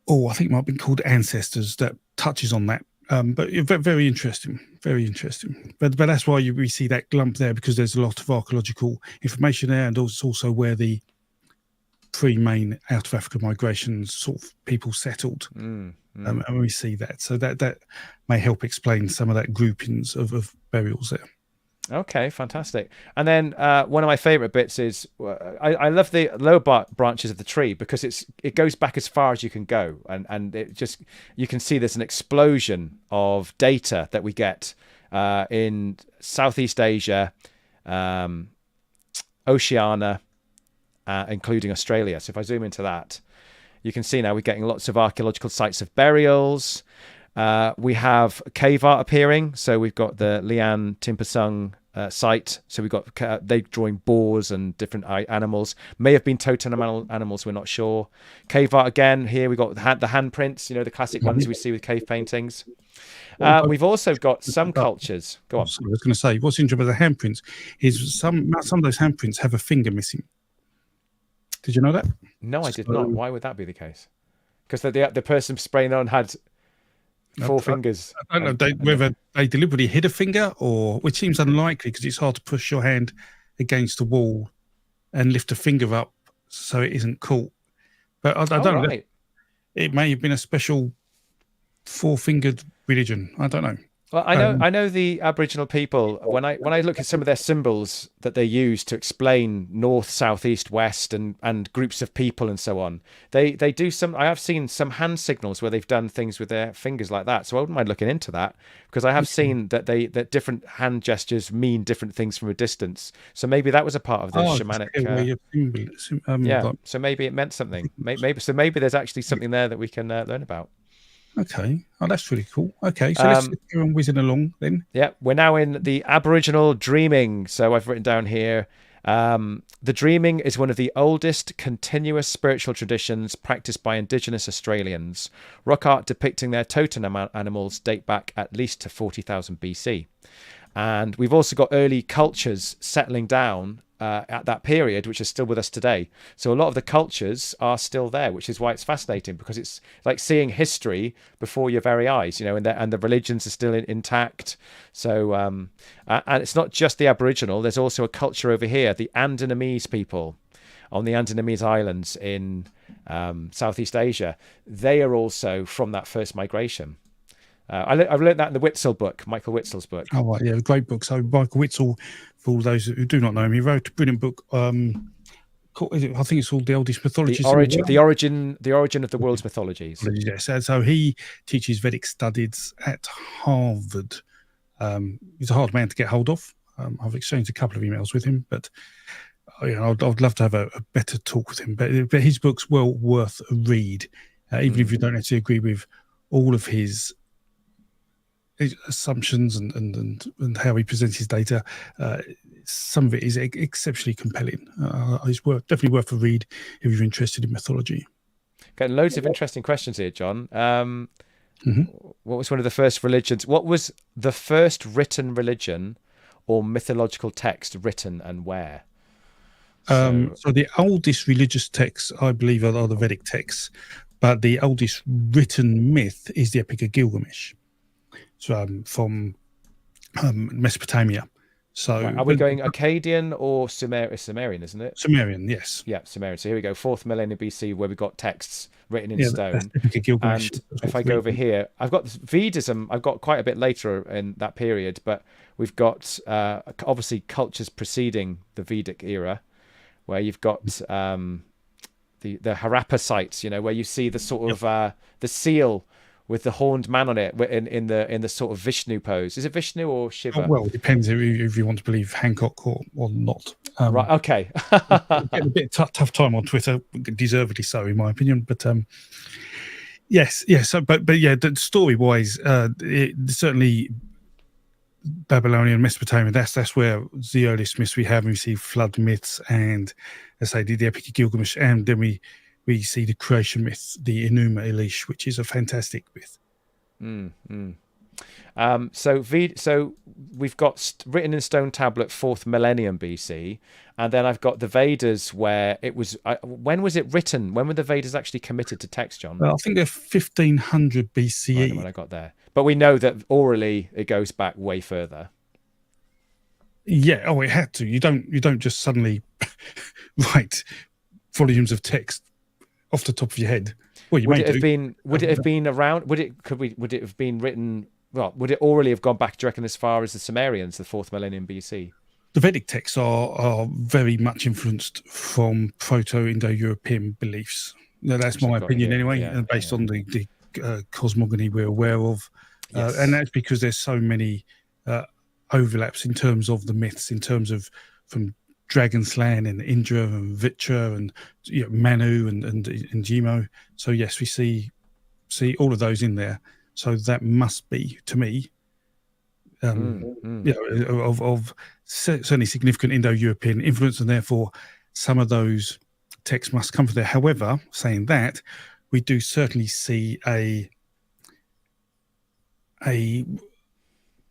I think it might have been called Ancestors, that touches on that. But very interesting, very interesting. But that's why we see that glump there, because there's a lot of archaeological information there, and also where the pre-main out of Africa migrations sort of people settled. And we see that. So that may help explain some of that groupings of burials there. Okay, fantastic. And then one of my favorite bits is I love the lower branches of the tree, because it goes back as far as you can go, and it just, you can see there's an explosion of data that we get in Southeast Asia, Oceania, including Australia. So if I zoom into that, you can see now we're getting lots of archaeological sites of burials. We have cave art appearing. So we've got the Lian Timpasung site. So we've got they drawing boars and different animals. May have been totem animals, we're not sure. Cave art again. Here we've got the handprints, the classic ones we see with cave paintings. We've also got some cultures. Go on. I was going to say, what's interesting about the handprints is some of those handprints have a finger missing. Did you know that? No, I did not. Why would that be the case? Because the person spraying on had four fingers. I don't know whether they deliberately hid a finger, which seems unlikely, because it's hard to push your hand against the wall and lift a finger up so it isn't caught. But I don't know. Right. It may have been a special four-fingered religion. I don't know. Well, I know the Aboriginal people, when I look at some of their symbols that they use to explain north, south, east, west, and groups of people and so on, they do some. I have seen some hand signals where they've done things with their fingers like that. So I wouldn't mind looking into that, because I have seen that different hand gestures mean different things from a distance. So maybe that was a part of the shamanic. So maybe it meant something. Maybe there's actually something there that we can learn about. Okay. Oh, that's really cool. Okay, so let's go on whizzing along then. Yeah, we're now in the Aboriginal dreaming. So I've written down here, the dreaming is one of the oldest continuous spiritual traditions practiced by Indigenous Australians. Rock art depicting their totem animals date back at least to 40,000 BC. And we've also got early cultures settling down at that period, which is still with us today. So a lot of the cultures are still there, which is why it's fascinating, because it's like seeing history before your very eyes, and the religions are still intact. So and it's not just the Aboriginal. There's also a culture over here, the Andanese people on the Andanese Islands in Southeast Asia. They are also from that first migration. I've learned that in the Witzel book, Michael Witzel's book. Oh, right, yeah, great book. So Michael Witzel, for all those who do not know him, he wrote a brilliant book. I think it's called The Oldest Mythologies. The origin of the world's mythologies. Yes, so he teaches Vedic studies at Harvard. He's a hard man to get hold of. I've exchanged a couple of emails with him, but I'd love to have a better talk with him. But his book's well worth a read, even if you don't actually agree with all of his assumptions and how he presents his data. Some of it is exceptionally compelling. It's definitely worth a read if you're interested in mythology. Getting loads of interesting questions here, John. What was one of the first religions? What was the first written religion or mythological text written, and where? So the oldest religious texts, I believe, are the Vedic texts, but the oldest written myth is the Epic of Gilgamesh, from Mesopotamia. So are we going Akkadian or Sumerian, isn't it? Sumerian, yes. Yeah, Sumerian. So here we go, 4th millennium BC, where we got texts written in stone. Epic of Gilgamesh. And if I go over here, I've got Vedism. I've got quite a bit later in that period, but we've got obviously cultures preceding the Vedic era, where you've got the Harappa sites, where you see the sort of the seal with the horned man on it in the sort of Vishnu pose. Is it Vishnu or Shiva? Well, it depends if you want to believe Hancock or not. Right. Okay. Get a bit tough time on Twitter, deservedly so, in my opinion. But yes. So, but yeah, story wise, certainly Babylonian, Mesopotamia. That's where the earliest myths we have. We see flood myths, and as I say, the Epic of Gilgamesh, and then we see the creation myth, the Enuma Elish, which is a fantastic myth. So we've got written in stone tablet 4th millennium BC, and then I've got the Vedas, where it was. When was it written? When were the Vedas actually committed to text, John? Well, I think they're 1500 BCE. Right, what I got there, but we know that orally it goes back way further. Yeah. Oh, it had to. You don't just suddenly write volumes of text off the top of your head. Well, you would it have been around? Would it have been written? Well, would it orally have gone back, do you reckon, as far as the Sumerians, the 4th millennium BC? The Vedic texts are very much influenced from Proto-Indo-European beliefs. That's my opinion anyway, based on the cosmogony we're aware of. Yes. And that's because there's so many overlaps in terms of the myths, in terms of from Dragon Slaying and Indra and Vitra and Manu and Jimo. So yes, we see all of those in there. So that must be, to me, of certainly significant Indo-European influence, and therefore some of those texts must come from there. However, saying that, we do certainly see a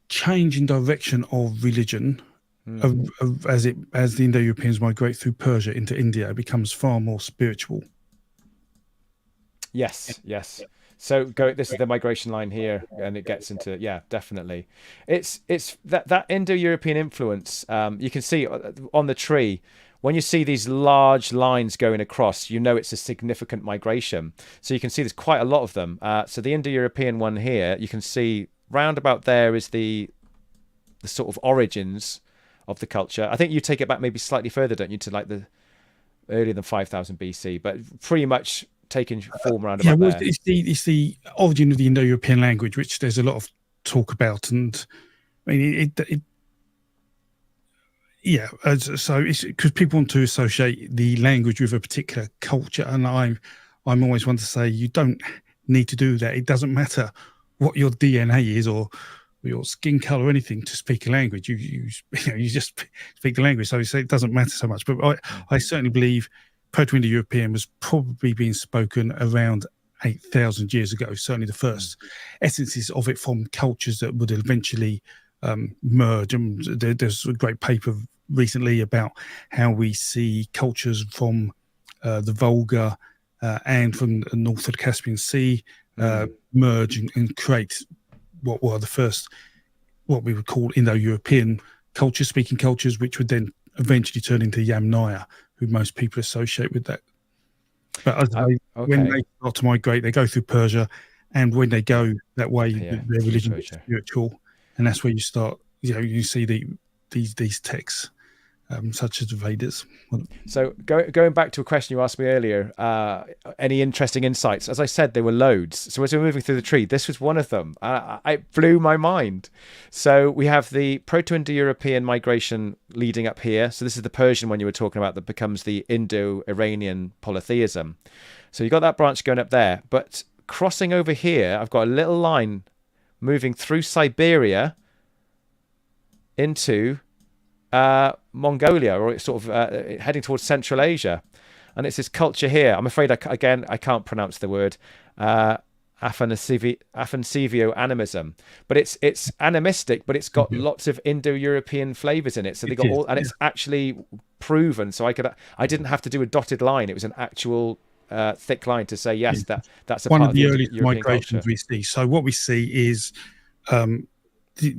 change in direction of religion as the Indo-Europeans migrate through Persia into India. It becomes far more spiritual. Yes. So this is the migration line here, and it gets into definitely. It's that Indo-European influence. You can see on the tree when you see these large lines going across. It's a significant migration. So you can see there's quite a lot of them. So the Indo-European one here, you can see round about there is the sort of origins of the culture. I think you take it back maybe slightly further, don't you, to like the earlier than 5000 BC, but pretty much taking form around about there. It's the origin of the Indo-European language, which there's a lot of talk about, and I mean so it's because people want to associate the language with a particular culture, and I'm always one to say you don't need to do that. It doesn't matter what your DNA is or your skin color or anything to speak a language. You just speak the language, so it doesn't matter so much. But I certainly believe Proto-Indo-European was probably being spoken around 8,000 years ago. Certainly the first essences of it from cultures that would eventually merge. And there's a great paper recently about how we see cultures from the Volga and from the north of the Caspian Sea merge and create what were the first, what we would call Indo-European cultures, speaking cultures, which would then eventually turn into Yamnaya, who most people associate with that. But when they start to migrate, they go through Persia, and when they go that way, their religion is spiritual, and that's where you start. You see these texts such as the Vedas. So going back to a question you asked me earlier, any interesting insights? As I said, there were loads. So as we're moving through the tree, this was one of them. It blew my mind. So we have the Proto-Indo-European migration leading up here. So this is the Persian one you were talking about that becomes the Indo-Iranian polytheism. So you got that branch going up there. But crossing over here, I've got a little line moving through Siberia into Mongolia, or it's sort of heading towards Central Asia, and it's this culture here. I'm afraid I can't pronounce the word Afansivio animism, but it's animistic, but it's got lots of Indo-European flavors in it. So they got all, and it's actually proven. So I didn't have to do a dotted line. It was an actual thick line to say yes, that's one part of the European earliest migrations culture we see. So what we see is the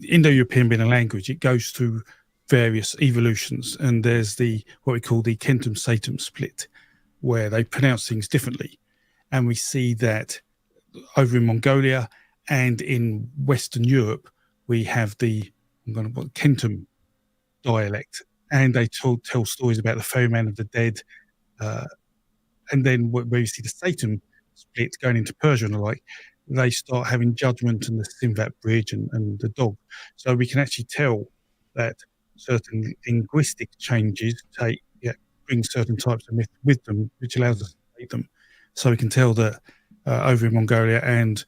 Indo-European being a language, it goes through various evolutions, and there's what we call the Kentum Satum split, where they pronounce things differently, and we see that over in Mongolia and in Western Europe we have the Kentum dialect, and they tell stories about the ferryman of the dead, and then where you see the Satan split going into Persia and the like, they start having judgment and the Simvat bridge and the dog. So we can actually tell that certain linguistic changes bring certain types of myth with them, which allows us to date them. So we can tell that over in Mongolia and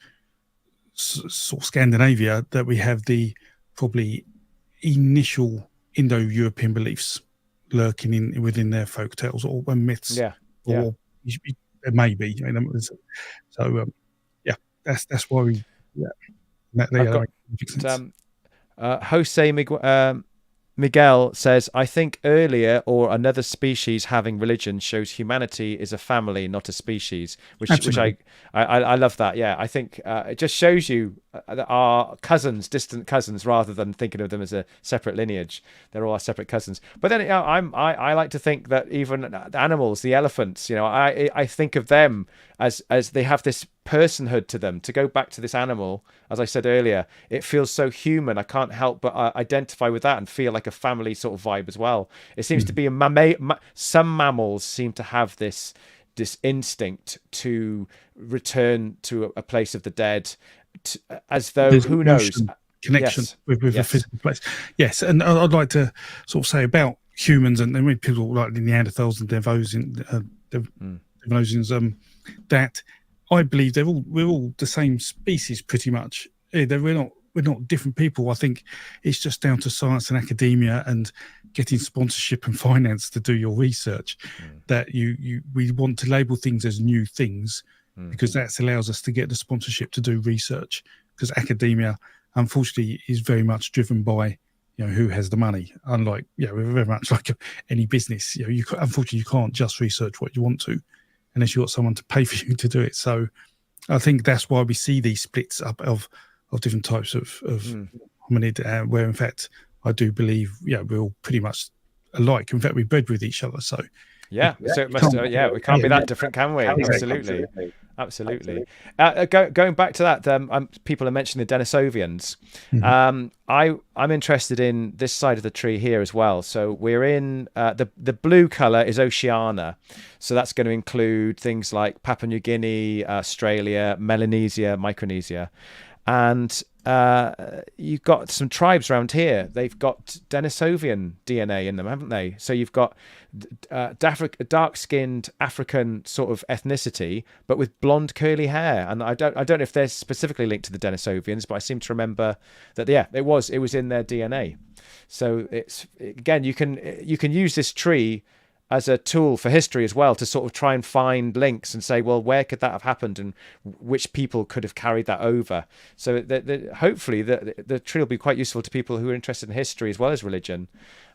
sort of Scandinavia that we have the probably initial Indo-European beliefs lurking within their folk tales or myths. Or maybe. So that's why we. Jose Miguel says, I think earlier or another species having religion shows humanity is a family, not a species, which I love that. Yeah, I think it just shows you that our cousins, distant cousins, rather than thinking of them as a separate lineage. They're all our separate cousins. But then I like to think that even the animals, the elephants, I think of them as they have this personhood to them. To go back to this animal, as I said earlier, it feels so human. I can't help but identify with that and feel like a family sort of vibe as well. It seems to be some mammals seem to have this instinct to return to a place of the dead, as though there's who knows connection with a physical place. Yes, and I'd like to sort of say about humans and when people like the Neanderthals and Devolosians, that I believe we're all the same species pretty much. We're not different people. I think it's just down to science and academia and getting sponsorship and finance to do your research. That we want to label things as new things because that allows us to get the sponsorship to do research. Because academia, unfortunately, is very much driven by who has the money. Unlike we're very much like any business. Unfortunately you can't just research what you want to, unless you've got someone to pay for you to do it. So I think that's why we see these splits up of different types of hominid, where in fact I do believe we're all pretty much alike. In fact, we bred with each other. So so it must we can't be that different, can we? Absolutely. Going back to that, people are mentioning the Denisovians. I'm interested in this side of the tree here as well. So we're in the blue color is Oceania, so that's going to include things like Papua New Guinea, Australia, Melanesia, Micronesia, and you've got some tribes around here. They've got Denisovian DNA in them, haven't they? So you've got dark-skinned African sort of ethnicity, but with blonde curly hair. And I don't know if they're specifically linked to the Denisovians, but I seem to remember that it was in their DNA. So it's again, you can use this tree as a tool for history as well to sort of try and find links and say, well, where could that have happened and which people could have carried that over? So hopefully the tree will be quite useful to people who are interested in history as well as religion.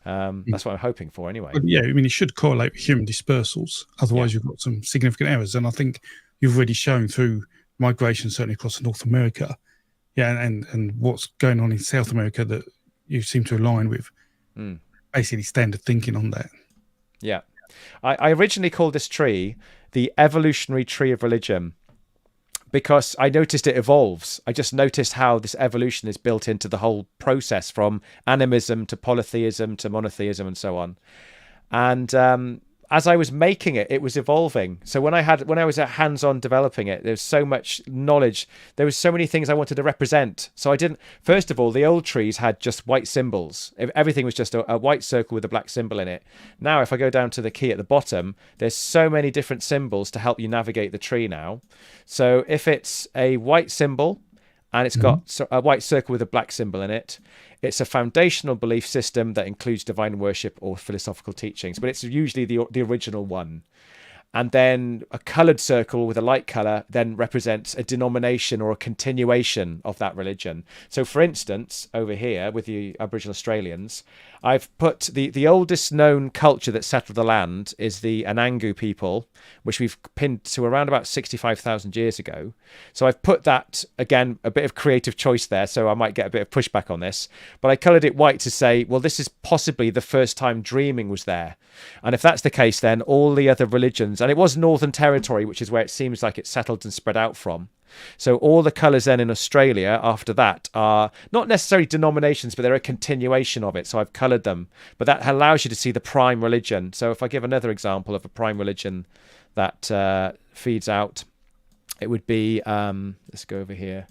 That's what I'm hoping for anyway. But it should correlate with human dispersals. Otherwise you've got some significant errors. And I think you've already shown through migration, certainly across North America, and what's going on in South America that you seem to align with basically standard thinking on that. Yeah. I originally called this tree the evolutionary tree of religion because I noticed it evolves. I just noticed how this evolution is built into the whole process, from animism to polytheism to monotheism and so on. And as I was making it, it was evolving. So when I was hands-on developing it, there was so much knowledge. There was so many things I wanted to represent. So I didn't. First of all, the old trees had just white symbols. Everything was just a white circle with a black symbol in it. Now, if I go down to the key at the bottom, there's so many different symbols to help you navigate the tree now. So if it's a white symbol and it's got a white circle with a black symbol in it, it's a foundational belief system that includes divine worship or philosophical teachings, but it's usually the original one. And then a coloured circle with a light colour then represents a denomination or a continuation of that religion. So, for instance, over here with the Aboriginal Australians, I've put the oldest known culture that settled the land is the Anangu people, which we've pinned to around about 65,000 years ago. So I've put that, again, a bit of creative choice there, so I might get a bit of pushback on this. But I coloured it white to say, well, this is possibly the first time dreaming was there. And if that's the case, then all the other religions, and it was Northern Territory, which is where it seems like it settled and spread out from. So all the colours then in Australia after that are not necessarily denominations, but they're a continuation of it. So I've coloured them, but that allows you to see the prime religion. So if I give another example of a prime religion that feeds out, it would be, let's go over here,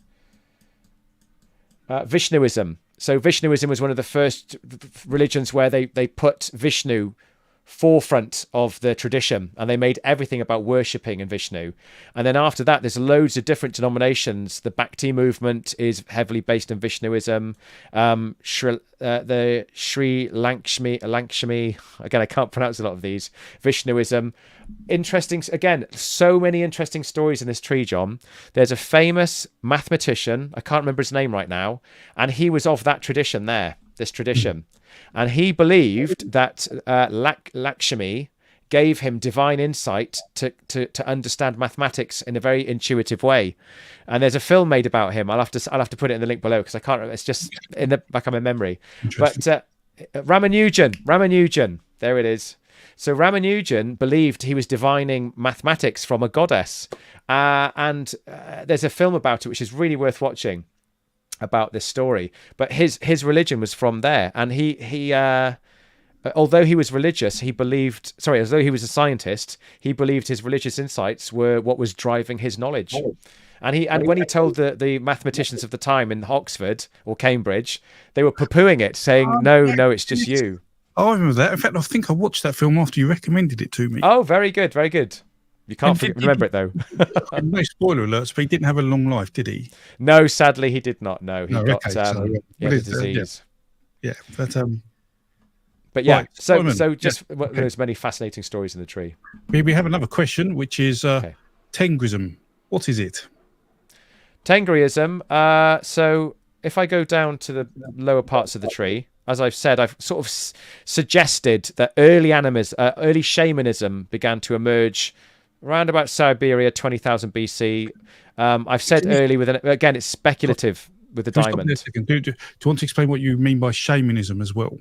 Vishnuism. So Vishnuism was one of the first religions where they put Vishnu forefront of the tradition, and they made everything about worshipping in Vishnu. And then after that, there's loads of different denominations. The Bhakti movement is heavily based in Vishnuism. The Sri Lankshmi, again, I can't pronounce a lot of these, Vishnuism. Interesting, again, so many interesting stories in this tree, John. There's a famous mathematician, I can't remember his name right now, and he was of that tradition there, this tradition. And he believed that Lakshmi gave him divine insight to understand mathematics in a very intuitive way. And there's a film made about him. I'll have to put it in the link below because I can't remember. It's just in the back of my memory. But Ramanujan, there it is. So Ramanujan believed he was divining mathematics from a goddess. And there's a film about it which is really worth watching, about this story. But his religion was from there, and he although he was religious, although he was a scientist, he believed his religious insights were what was driving his knowledge. And when he told the mathematicians of the time in Oxford or Cambridge, they were poo-pooing it, saying, no, it's just you. Oh, I remember that. In fact, I think I watched that film after you recommended it to me. Oh, very good, very good. You can't remember it, though. No spoiler alerts, but he didn't have a long life, did he? No, sadly, he did not. No, he got the disease. But yeah, right, so just there's many fascinating stories in the tree. We have another question, which is Tengrism. What is it? Tengrism. So if I go down to the lower parts of the tree, as I've said, I've sort of suggested that early shamanism began to emerge around about Siberia, 20,000 BC. I've said early again, it's speculative with the diamond. Do you want to explain what you mean by shamanism as well?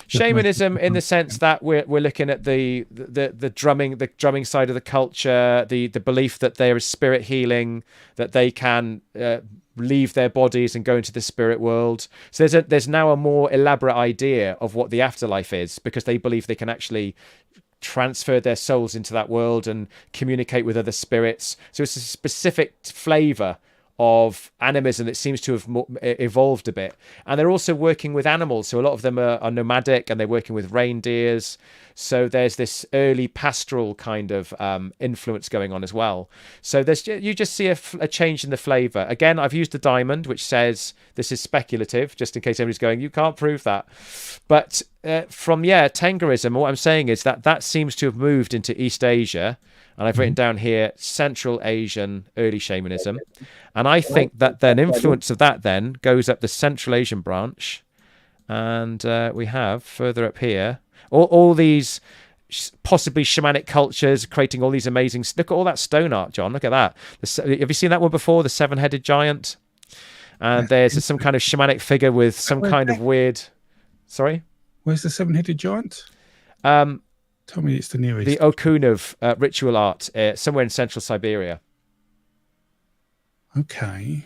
Shamanism, in the sense that we're looking at the drumming side of the culture, the belief that there is spirit healing, that they can leave their bodies and go into the spirit world. So there's now a more elaborate idea of what the afterlife is, because they believe they can actually transfer their souls into that world and communicate with other spirits. So it's a specific flavor of animism that seems to have evolved a bit. And they're also working with animals. So a lot of them are nomadic, and they're working with reindeers. So there's this early pastoral kind of influence going on as well. So you just see a change in the flavor. Again, I've used the diamond, which says this is speculative, just in case anybody's going, you can't prove that. But from Tengrism, what I'm saying is that seems to have moved into East Asia. And I've written down here Central Asian early shamanism. And I think that then influence of that then goes up the Central Asian branch. And we have further up here all these possibly shamanic cultures creating all these amazing... Look at all that stone art, John. Look at that. Have you seen that one before? The seven-headed giant? And there's some kind of shamanic figure with some kind of weird... Sorry? Where's the seven-headed giant? Tell me it's the nearest. The Okunov ritual art, somewhere in central Siberia. Okay.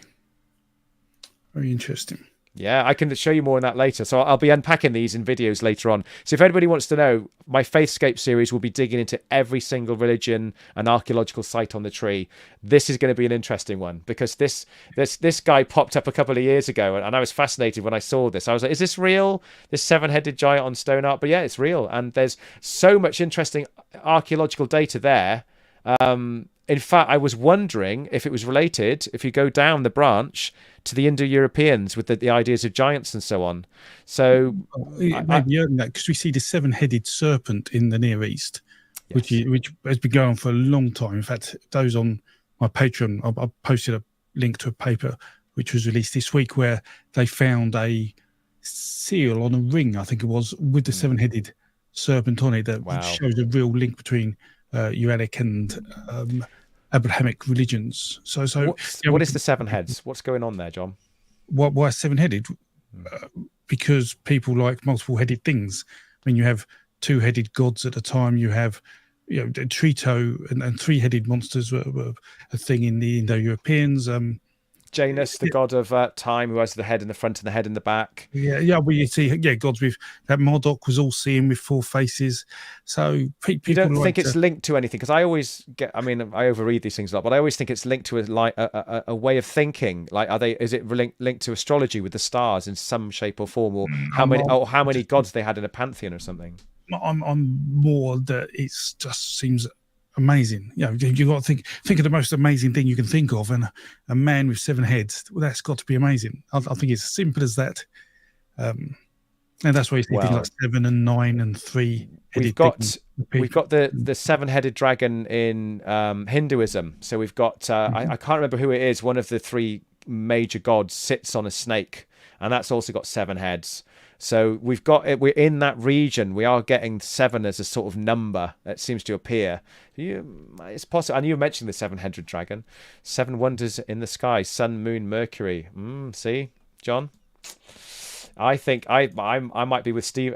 Very interesting. Yeah, I can show you more on that later. So I'll be unpacking these in videos later on. So if anybody wants to know, my Faithscape series will be digging into every single religion and archaeological site on the tree. This is going to be an interesting one because this guy popped up a couple of years ago, and I was fascinated when I saw this. I was like, is this real? This seven-headed giant on stone art? But yeah, it's real. And there's so much interesting archaeological data there. In fact, I was wondering if it was related, if you go down the branch, to the Indo-Europeans with the ideas of giants and so on. So maybe that because we see the seven-headed serpent in the Near East, yes. which has been going on for a long time. In fact, those on my Patreon, I posted a link to a paper which was released this week where they found a seal on a ring, I think it was, with the seven-headed serpent on it that shows a real link between Uralic and Abrahamic religions. So what is the seven heads? What's going on there, John? Why seven-headed? Because people like multiple-headed things. I mean, you have two-headed gods at a time. You have, Trito and three-headed monsters were a thing in the Indo-Europeans. Janus, the god of time, who has the head in the front and the head in the back. Yeah. Well, you see, gods with that. Marduk was all seeing with four faces. So people you don't think it's linked to anything? Because I always get. I mean, I overread these things a lot, but I always think it's linked to a way of thinking. Like, is it linked to astrology with the stars in some shape or form, or how many gods they had in a pantheon or something? I'm more that it just seems amazing. You got to think of the most amazing thing you can think of, and a man with seven heads. Well, that's got to be amazing. I think it's as simple as that. And that's why you see things like 7 and 9 and 3. We've got the seven-headed dragon in Hinduism. So we've got I can't remember who it is. One of the three major gods sits on a snake, and that's also got 7 heads. So we've got it. We're in that region. We are getting 7 as a sort of number that seems to appear. It's possible. And you mentioned the 7-headed dragon, 7 wonders in the sky: sun, moon, Mercury. See, John. I think I might be with Steve.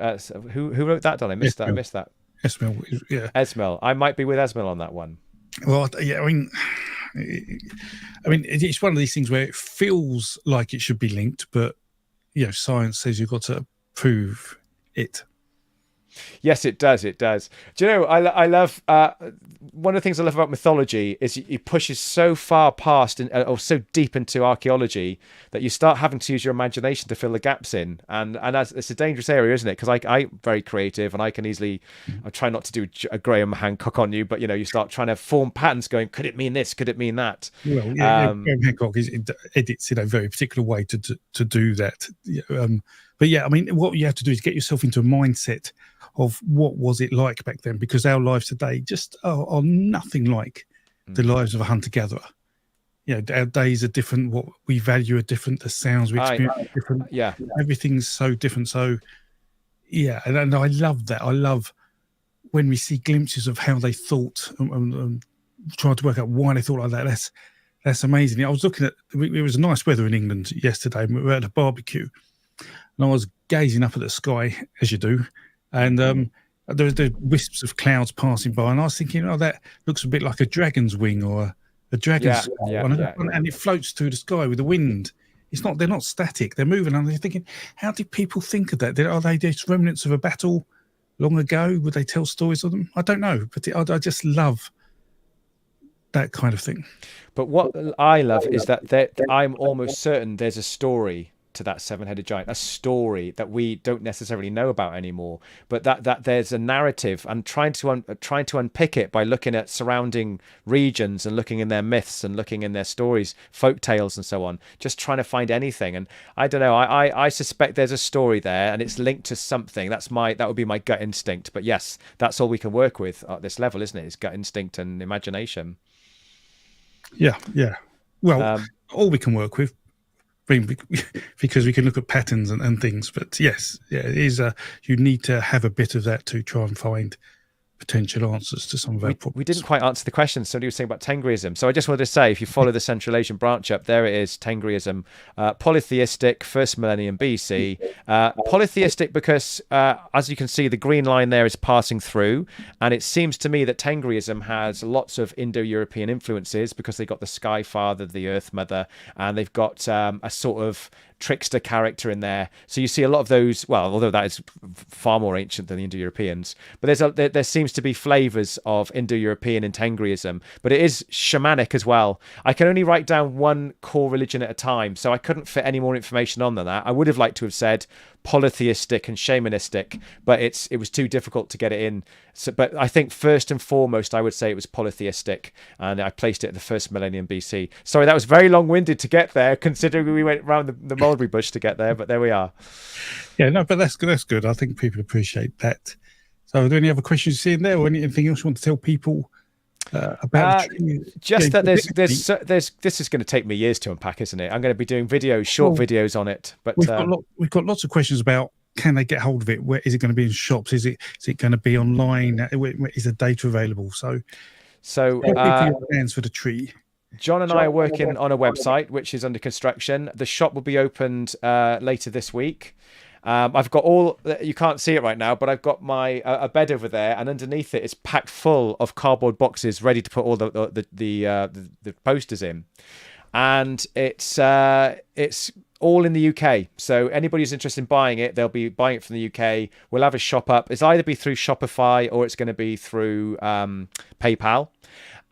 Who wrote that down? I missed that. Esmail, yeah. Esmail. I might be with Esmail on that one. Well, yeah. I mean, it's one of these things where it feels like it should be linked, but science says you've got to prove it. Yes, it does. It does. Do you know, I love one of the things I love about mythology is it pushes so far past or so deep into archaeology that you start having to use your imagination to fill the gaps in, and it's a dangerous area, isn't it? Because I'm very creative and I can easily, I try not to do a Graham Hancock on you, but you start trying to form patterns, going, could it mean this? Could it mean that? Well, Graham Hancock edits in a very particular way to do that. But yeah, I mean, what you have to do is get yourself into a mindset of what was it like back then, because our lives today just are nothing like the lives of a hunter-gatherer. Our days are different, what we value are different, the sounds we experience are different. Yeah. Everything's so different. So, yeah, and I love that. I love when we see glimpses of how they thought and trying to work out why they thought like that. That's amazing. I was looking at, it was nice weather in England yesterday. We were at a barbecue, and I was gazing up at the sky, as you do, and there was the wisps of clouds passing by, and I was thinking, that looks a bit like a dragon's wing or a dragon's and it floats through the sky with the wind. They're not static, they're moving, and they're thinking, how did people think of that? Are they just remnants of a battle long ago? Would they tell stories of them? I don't know, but I just love that kind of thing. But what I love is that I'm almost certain there's a story to that 7-headed giant, a story that we don't necessarily know about anymore, but that there's a narrative, and trying to unpick it by looking at surrounding regions and looking in their myths and looking in their stories, folk tales and so on, just trying to find anything. And I don't know, I suspect there's a story there and it's linked to something. That would be my gut instinct. But yes, that's all we can work with at this level, isn't it? It's gut instinct and imagination. Yeah. Well, all we can work with, because we can look at patterns and things. But yes, it is. You need to have a bit of that to try and find potential answers to some of our problems. We didn't quite answer the question somebody was saying about Tengriism. So I just wanted to say, if you follow the Central Asian branch up, there it is, Tengriism. Polytheistic, first millennium BC. Polytheistic because, as you can see, the green line there is passing through. And it seems to me that Tengriism has lots of Indo-European influences because they've got the Sky Father, the Earth Mother, and they've got a sort of trickster character in there. So you see a lot of those, well, although that is far more ancient than the Indo-Europeans, but there seems to be flavors of Indo-European in Tengriism, but it is shamanic as well. I can only write down one core religion at a time, so I couldn't fit any more information on than that. I would have liked to have said polytheistic and shamanistic, but it was too difficult to get it in. So, but I think first and foremost, I would say it was polytheistic, and I placed it at the first millennium BC. Sorry, that was very long-winded to get there, considering we went around the mulberry bush to get there, but there we are. Yeah, no, but that's good. That's good. I think people appreciate that. So, are there any other questions you see in there, or anything else you want to tell people about? Just that there's this is going to take me years to unpack, isn't it? I'm going to be doing videos, short videos on it. But we've got lots of questions about, can they get hold of it? Where is it going to be in shops? Is it going to be online? Is the data available? So hands for the tree. John and I are working on a website which is under construction. The shop will be opened later this week. I've got you can't see it right now, but I've got a bed over there, and underneath it is packed full of cardboard boxes ready to put all the posters in. And it's all in the UK. So anybody who's interested in buying it, they'll be buying it from the UK. We'll have a shop up. It's either be through Shopify or it's going to be through PayPal.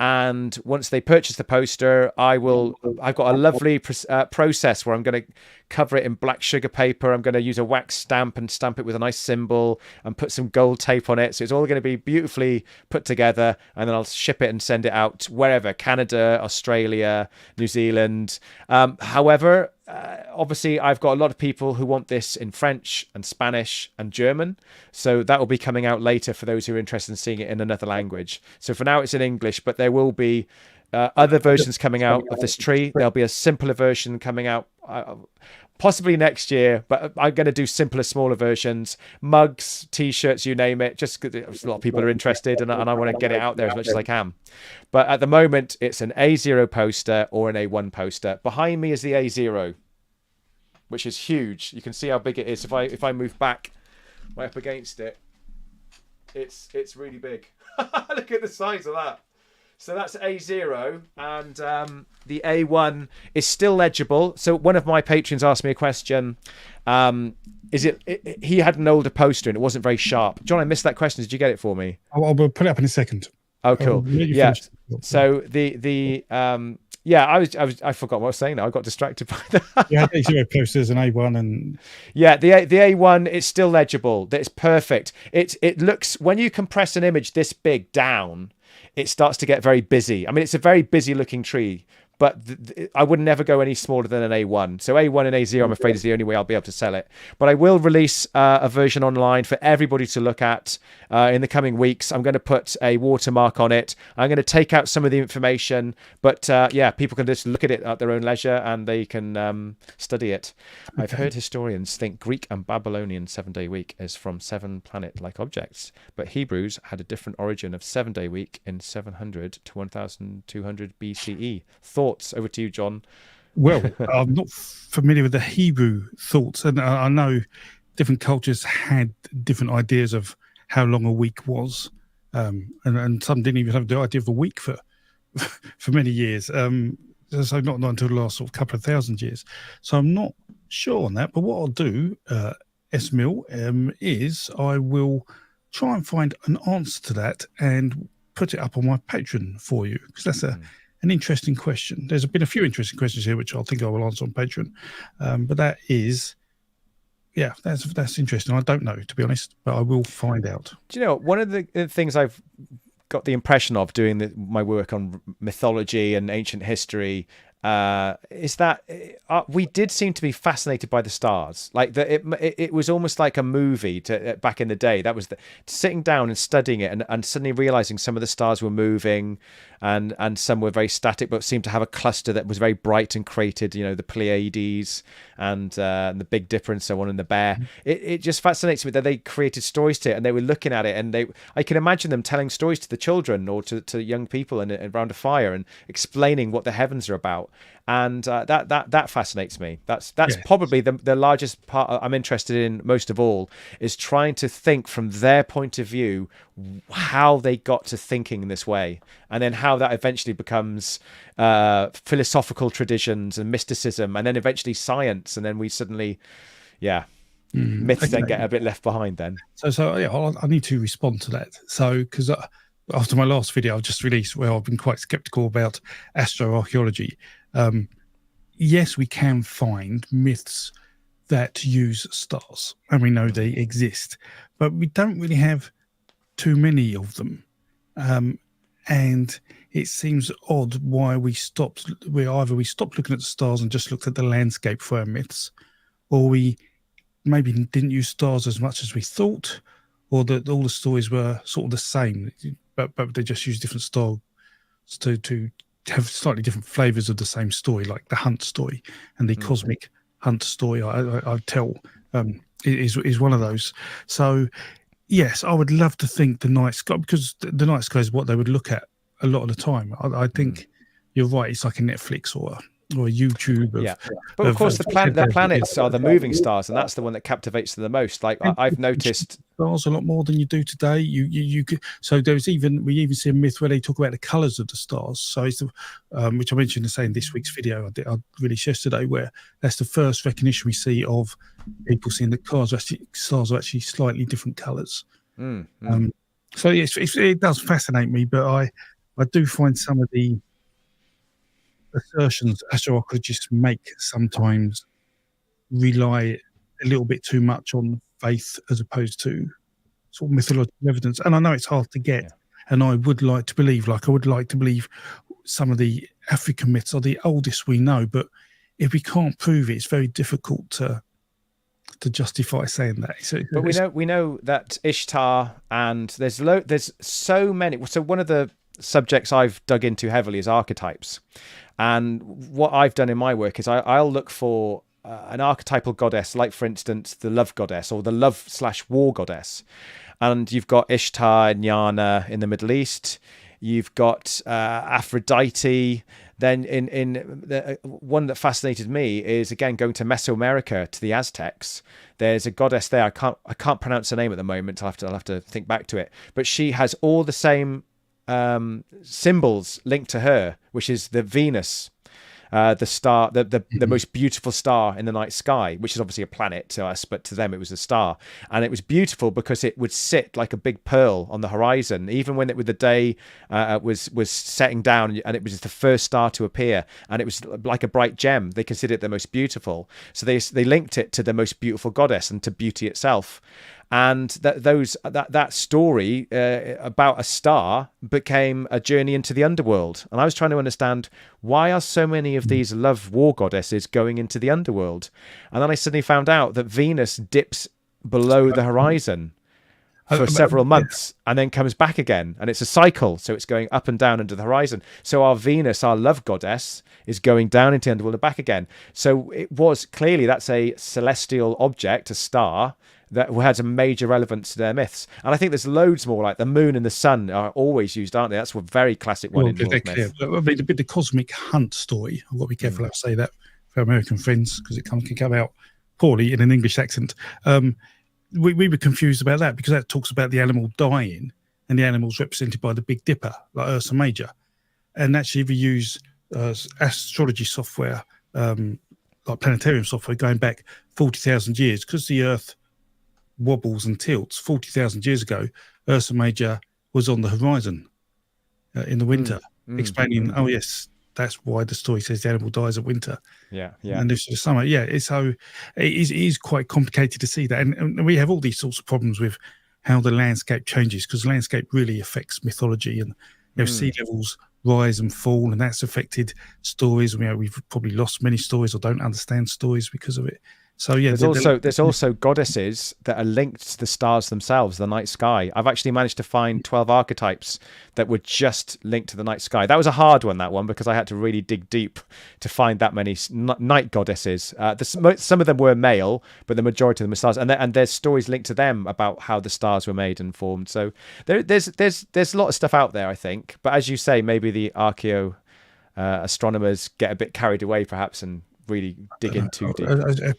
And once they purchase the poster, I've got a lovely process where I'm going to cover it in black sugar paper. I'm going to use a wax stamp and stamp it with a nice symbol and put some gold tape on it. So it's all going to be beautifully put together. And then I'll ship it and send it out wherever, Canada, Australia, New Zealand. However, obviously, I've got a lot of people who want this in French and Spanish and German. So that will be coming out later for those who are interested in seeing it in another language. So for now, it's in English, but there will be other versions coming out of this tree. There'll be a simpler version coming out possibly next year, but I'm going to do simpler, smaller versions, mugs, T-shirts, you name it, just because a lot of people are interested and I want to get it out there as much as I can. But at the moment, it's an A0 poster or an A1 poster. Behind me is the A0, which is huge. You can see how big it is. If I move back right up against it, it's really big. Look at the size of that. So that's A0, and the A1 is still legible. So one of my patrons asked me a question. He had an older poster and it wasn't very sharp. John, I missed that question. Did you get it for me? I'll put it up in a second. Oh, cool. Yeah. So I forgot what I was saying now. I got distracted by that. Yeah, A0 posters and A1 and yeah, the A1 is still legible. It's perfect. It looks, when you compress an image this big down, it starts to get very busy. I mean, it's a very busy looking tree, but I would never go any smaller than an A1. So A1 and A0, I'm afraid, is the only way I'll be able to sell it. But I will release a version online for everybody to look at in the coming weeks. I'm going to put a watermark on it. I'm going to take out some of the information, but people can just look at it at their own leisure and they can study it. Okay. I've heard historians think Greek and Babylonian 7-day week is from 7 planet-like objects, but Hebrews had a different origin of 7-day week in 700 to 1200 BCE. Thoughts? Over to you, John. Well, I'm not familiar with the Hebrew thoughts, and I know different cultures had different ideas of how long a week was, and some didn't even have the idea of a week for many years. So not until the last sort of couple of thousand years. So I'm not sure on that. But what I'll do, Esmil, is I will try and find an answer to that and put it up on my Patreon for you, because that's an interesting question. There's been a few interesting questions here, which I think I will answer on Patreon. But that is, that's interesting. I don't know, to be honest, but I will find out. Do you know, one of the things I've got the impression of doing my work on mythology and ancient history is that we did seem to be fascinated by the stars. Like it was almost like a movie back in the day. That was sitting down and studying it, and suddenly realizing some of the stars were moving, and some were very static, but seemed to have a cluster that was very bright and created, you know, the Pleiades and the Big Dipper and so on, and the Bear. It just fascinates me that they created stories to it, and they were looking at it, and I can imagine them telling stories to the children or to young people and around a fire and explaining what the heavens are about. And that fascinates me. That's probably the largest part I'm interested in most of all, is trying to think from their point of view how they got to thinking in this way, and then how that eventually becomes philosophical traditions and mysticism, and then eventually science, and then we suddenly myths then get a bit left behind then. So yeah, I need to respond to that. So because after my last video I've just released, where I've been quite skeptical about astroarchaeology, yes, we can find myths that use stars, and we know they exist, but we don't really have too many of them. And it seems odd why we stopped. Either we stopped looking at the stars and just looked at the landscape for our myths, or we maybe didn't use stars as much as we thought, or that all the stories were sort of the same, but they just used different styles to have slightly different flavors of the same story, like the hunt story and the cosmic hunt story I tell is one of those. So yes, I would love to think the night sky, because the night sky is what they would look at a lot of the time. I think you're right. It's like a Netflix or a YouTube. But of course, the planets are the moving stars, and that's the one that captivates them the most. Like I've noticed stars a lot more than you do today. You could, so we even see a myth where they talk about the colours of the stars. So it's which I mentioned in this week's video I released yesterday, where that's the first recognition we see of people seeing that stars are actually slightly different colours. So yes, it does fascinate me, but I do find some of the assertions astroarchaeologists make sometimes rely a little bit too much on faith as opposed to sort of mythological evidence. And I know it's hard to get, and I would like to believe, some of the African myths are the oldest we know, but if we can't prove it, it's very difficult to justify saying that. So, but we know that Ishtar, and there's so many. So one of the subjects I've dug into heavily is archetypes. And what I've done in my work is I'll look for an archetypal goddess, like, for instance, the love goddess or the love/war goddess. And you've got Ishtar and Yana in the Middle East. You've got Aphrodite. Then in the one that fascinated me is, again, going to Mesoamerica, to the Aztecs. There's a goddess there. I can't pronounce her name at the moment. I'll have to think back to it. But she has all the same symbols linked to her, which is the Venus, the star, the most beautiful star in the night sky, which is obviously a planet to us, but to them it was a star. And it was beautiful because it would sit like a big pearl on the horizon, even when the day was setting down, and it was the first star to appear, and it was like a bright gem. They considered it the most beautiful, so they linked it to the most beautiful goddess and to beauty itself. And that story about a star became a journey into the underworld. And I was trying to understand, why are so many of these love war goddesses going into the underworld? And then I suddenly found out that Venus dips below the horizon for several months and then comes back again. And it's a cycle. So it's going up and down under the horizon. So our Venus, our love goddess, is going down into the underworld and back again. So it was clearly, that's a celestial object, a star, that has a major relevance to their myths. And I think there's loads more, like the moon and the sun are always used, aren't they? That's a very classic one in Norse myth. I mean, the cosmic hunt story, I've got to be careful how I say that for American friends, because it can come out poorly in an English accent. We were confused about that, because that talks about the animal dying, and the animal's represented by the Big Dipper, like Ursa Major. And actually, if you use astrology software, like planetarium software, going back 40,000 years, because the Earth wobbles and tilts, 40,000 years ago, Ursa Major was on the horizon in the winter, explaining, oh yes, that's why the story says the animal dies at winter. And this is summer. So it is quite complicated to see that, and we have all these sorts of problems with how the landscape changes, because the landscape really affects mythology, and sea levels rise and fall, and that's affected stories. We've probably lost many stories or don't understand stories because of it. So yeah, there's also goddesses that are linked to the stars themselves, the night sky. I've actually managed to find 12 archetypes that were just linked to the night sky. That was a hard one, that one, because I had to really dig deep to find that many night goddesses. Some of them were male, but the majority of them are stars, and there's stories linked to them about how the stars were made and formed. So there's a lot of stuff out there, I think. But as you say, maybe the astronomers get a bit carried away, perhaps, and really dig in too deep.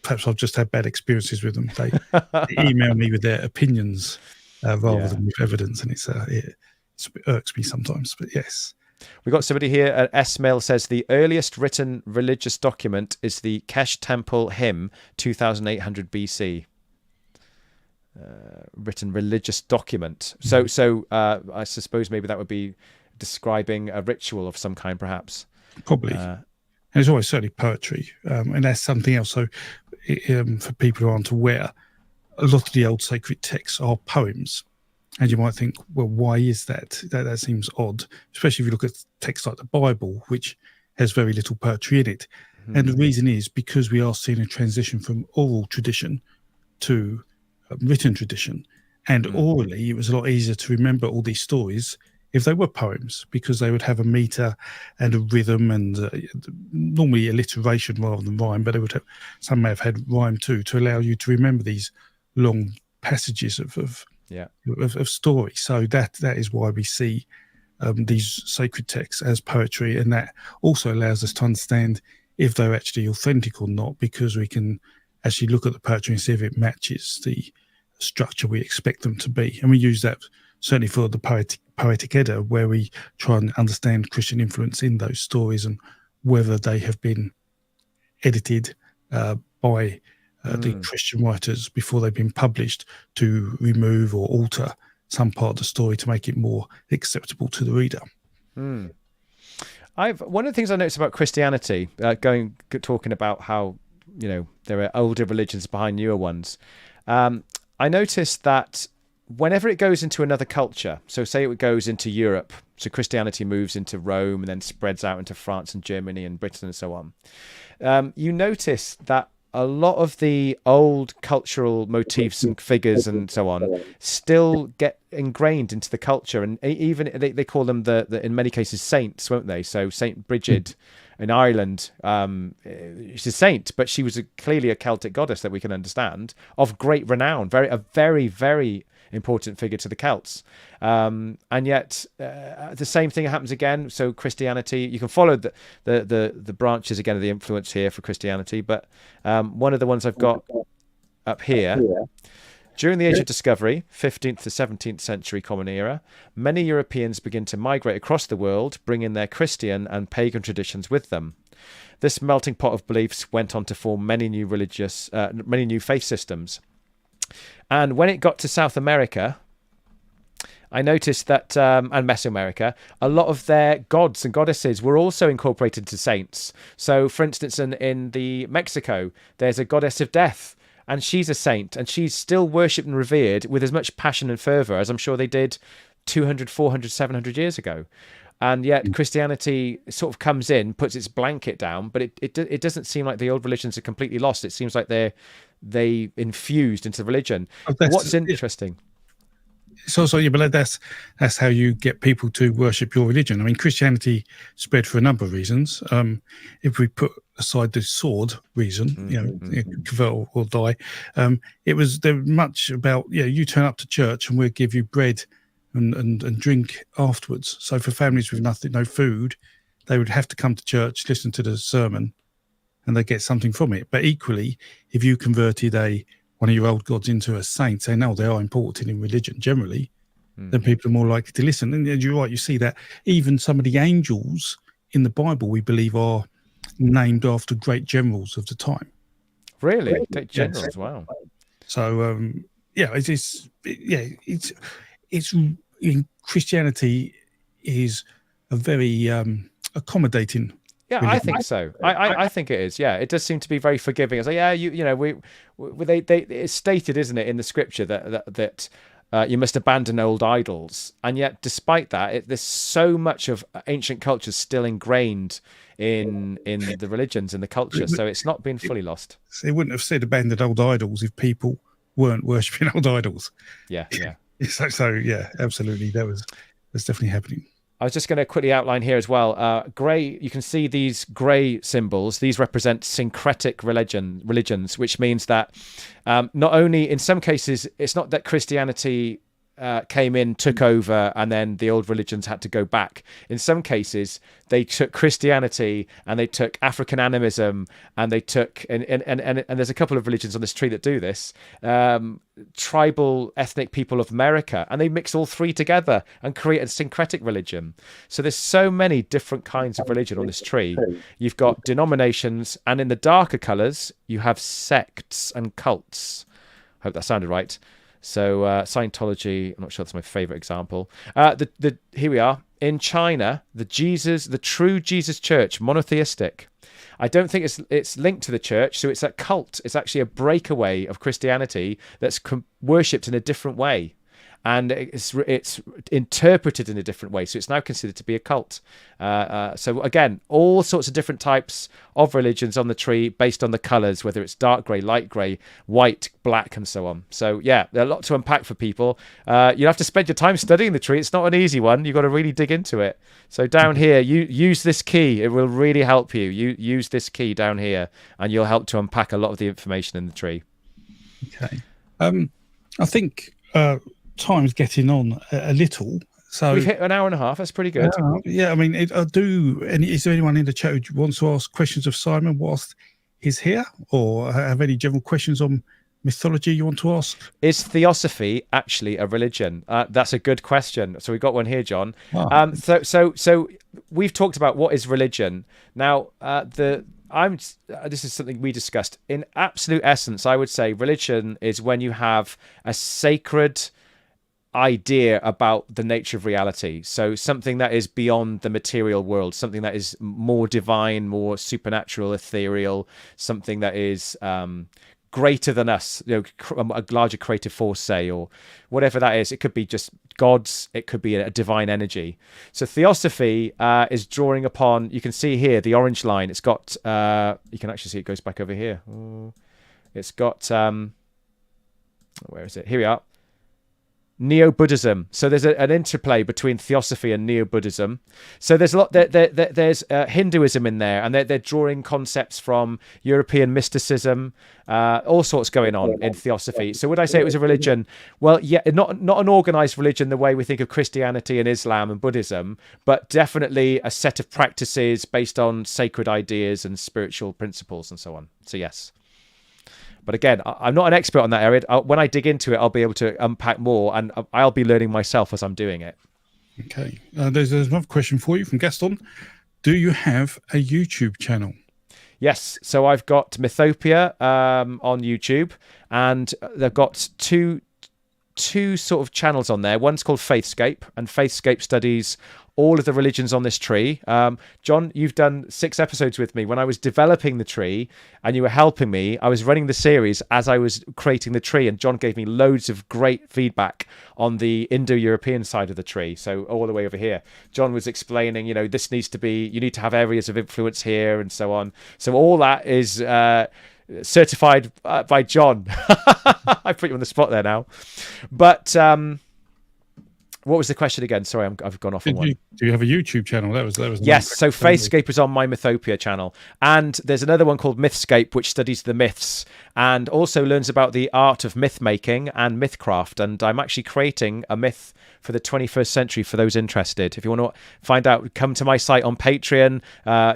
Perhaps I've just had bad experiences with them. They email me with their opinions rather than with evidence, and it irks me sometimes. But yes, we got somebody here. S-Mail says the earliest written religious document is the Kesh Temple hymn, 2800 BC. Written religious document. So I suppose maybe that would be describing a ritual of some kind, perhaps. Probably. There's always certainly poetry, and that's something else. So for people who aren't aware, a lot of the old sacred texts are poems. And you might think, well, why is that? That seems odd, especially if you look at texts like the Bible, which has very little poetry in it. Mm-hmm. And the reason is because we are seeing a transition from oral tradition to written tradition. And orally, it was a lot easier to remember all these stories if they were poems, because they would have a meter and a rhythm and normally alliteration rather than rhyme, but some may have had rhyme too, to allow you to remember these long passages of story. So that is why we see these sacred texts as poetry, and that also allows us to understand if they're actually authentic or not, because we can actually look at the poetry and see if it matches the structure we expect them to be. And we use that certainly for the Poetic Edda, where we try and understand Christian influence in those stories and whether they have been edited by the Christian writers before they've been published to remove or alter some part of the story to make it more acceptable to the reader. One of the things I noticed about Christianity, talking about how there are older religions behind newer ones. I noticed that whenever it goes into another culture, so say it goes into Europe, so Christianity moves into Rome and then spreads out into France and Germany and Britain and so on, you notice that a lot of the old cultural motifs and figures and so on still get ingrained into the culture, and even they call them in many cases saints, won't they? So Saint Bridget in Ireland, she's a saint, but she was clearly a Celtic goddess that we can understand, of great renown, a very, very important figure to the Celts. And yet the same thing happens again. So Christianity, you can follow the branches again of the influence here for Christianity, but one of the ones I've got up here, during the Age of Discovery, 15th to 17th century Common Era, many Europeans begin to migrate across the world, bringing their Christian and pagan traditions with them. This melting pot of beliefs went on to form many new faith systems. And when it got to South America, I noticed that, and Mesoamerica, a lot of their gods and goddesses were also incorporated to saints. So, for instance, in the Mexico, there's a goddess of death, and she's a saint, and she's still worshipped and revered with as much passion and fervour as I'm sure they did 200, 400, 700 years ago. And yet Christianity sort of comes in, puts its blanket down, but it doesn't seem like the old religions are completely lost. It seems like they infused into religion. What's interesting? But that's how you get people to worship your religion. I mean, Christianity spread for a number of reasons. If we put aside the sword reason, convert or die, it was much about you turn up to church and we'll give you bread and drink afterwards. So for families with no food, they would have to come to church, listen to the sermon, and they get something from it. But equally, if you converted one of your old gods into a saint, saying, no, they are important in religion generally, then people are more likely to listen. And you're right, you see that even some of the angels in the Bible, we believe, are named after great generals of the time. Really? Generals, yes. Wow. So, Christianity is a very accommodating. Yeah, I think so. I think it is. Yeah, it does seem to be very forgiving. It's like, it's stated, isn't it, in the scripture that you must abandon old idols. And yet, despite that, there's so much of ancient culture still ingrained in the religions and the culture. So it's not been fully lost. They wouldn't have said abandoned old idols if people weren't worshipping old idols. Yeah. So yeah, absolutely, that's definitely happening. I was just going to quickly outline here as well. Grey, you can see these grey symbols. These represent syncretic religions, which means that not only in some cases, it's not that Christianity came in, took over, and then the old religions had to go back. In some cases, they took Christianity and they took African animism, and they took and there's a couple of religions on this tree that do this. Tribal ethnic people of America, and they mix all three together and create a syncretic religion. So there's so many different kinds of religion on this tree. You've got denominations, and in the darker colors you have sects and cults. I hope that sounded right. So Scientology, I'm not sure that's my favorite example. Here we are in China, the true Jesus Church, monotheistic. I don't think it's linked to the church, so it's a cult. It's actually a breakaway of Christianity that's worshipped in a different way, and it's interpreted in a different way. So it's now considered to be a cult. So again, all sorts of different types of religions on the tree based on the colours, whether it's dark grey, light grey, white, black, and so on. So yeah, there's a lot to unpack for people. You have to spend your time studying the tree. It's not an easy one. You've got to really dig into it. So down here, you use this key. It will really help you. You use this key down here, and you'll help to unpack a lot of the information in the tree. Okay. I think time's getting on a little. So we've hit an hour and a half. That's pretty good. Yeah, I mean, is there anyone in the chat who wants to ask questions of Simon whilst he's here, or have any general questions on mythology you want to ask? Is theosophy actually a religion? That's a good question. So we've got one here, John. So we've talked about what is religion. Now, this is something we discussed. In absolute essence, I would say religion is when you have a sacred idea about the nature of reality. So something that is beyond the material world, something that is more divine, more supernatural, ethereal, something that is greater than us, a larger creative force, say, or whatever that is. It could be just gods, it could be a divine energy. So theosophy is drawing upon, you can see here the orange line. It's got you can actually see it goes back over here. It's got where is it? Here we are. Neo-Buddhism. So there's an interplay between theosophy and Neo-Buddhism. So there's a lot. There's Hinduism in there, and they're drawing concepts from European mysticism, all sorts going on in theosophy. So would I say it was a religion? Well, yeah, not an organized religion the way we think of Christianity and Islam and Buddhism, but definitely a set of practices based on sacred ideas and spiritual principles and so on. So yes. But again, I'm not an expert on that area. When I dig into it, I'll be able to unpack more, and I'll be learning myself as I'm doing it. Okay. There's another question for you from Gaston. Do you have a YouTube channel? Yes. So I've got Mythopia on YouTube, and they've got two sort of channels on there. One's called Faithscape, and Faithscape studies all of the religions on this tree. John, you've done 6 episodes with me. When I was developing the tree and you were helping me, I was running the series as I was creating the tree, and John gave me loads of great feedback on the Indo-European side of the tree. So all the way over here, John was explaining, this needs to be, you need to have areas of influence here and so on. So all that is certified by John. I put you on the spot there now. But what was the question again? Sorry, I've gone off on one. Do you have a YouTube channel? That was yes. So Faithscape is on my Mythopia channel, and there's another one called Mythscape, which studies the myths and also learns about the art of myth making and mythcraft. And I'm actually creating a myth for the 21st century for those interested. If you want to find out, come to my site on Patreon.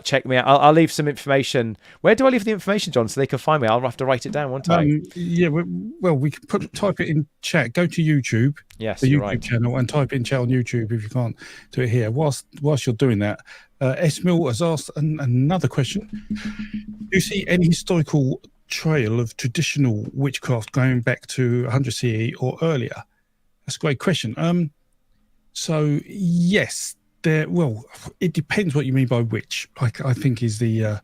Check me out. I'll leave some information. Where do I leave the information, John, so they can find me? I'll have to write it down one time. Yeah. Well, we can type it in chat. Go to YouTube. Yes, the YouTube right. channel, and type in chat on YouTube if you can't do it here. Whilst you're doing that, Esmil has asked another question. Do you see any historical trail of traditional witchcraft going back to 100 CE or earlier? That's a great question. So yes, well, it depends what you mean by witch. I think is the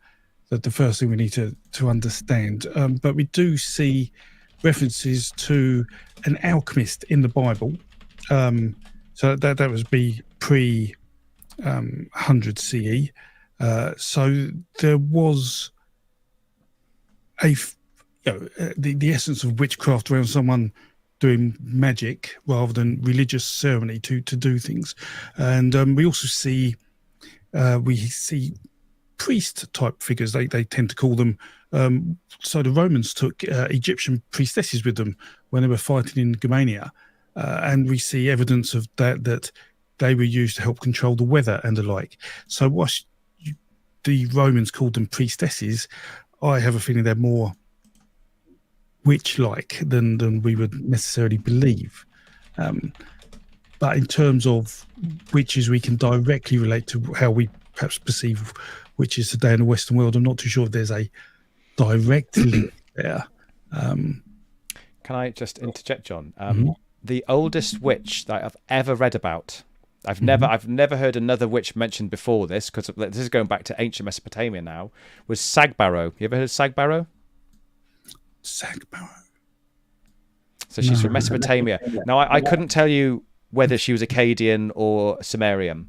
first thing we need to understand. But we do see references to an alchemist in the Bible. So that was be pre 100 CE. So there was the essence of witchcraft around someone doing magic rather than religious ceremony to do things. And we also see priest type figures, they tend to call them. So the Romans took Egyptian priestesses with them when they were fighting in Germania, and we see evidence of that they were used to help control the weather and the like. So what the Romans called them priestesses, I have a feeling they're more witch-like than we would necessarily believe. But in terms of witches, we can directly relate to how we perhaps perceive witches today in the Western world. I'm not too sure if there's a direct link there. Can I just interject, John? The oldest witch that I've ever read about, I've never heard another witch mentioned before this, because this is going back to ancient Mesopotamia now, was Sagbarrow. You ever heard of Sagbarrow? Sagbarrow. So she's from Mesopotamia. Now, I couldn't tell you whether she was Akkadian or Sumerian,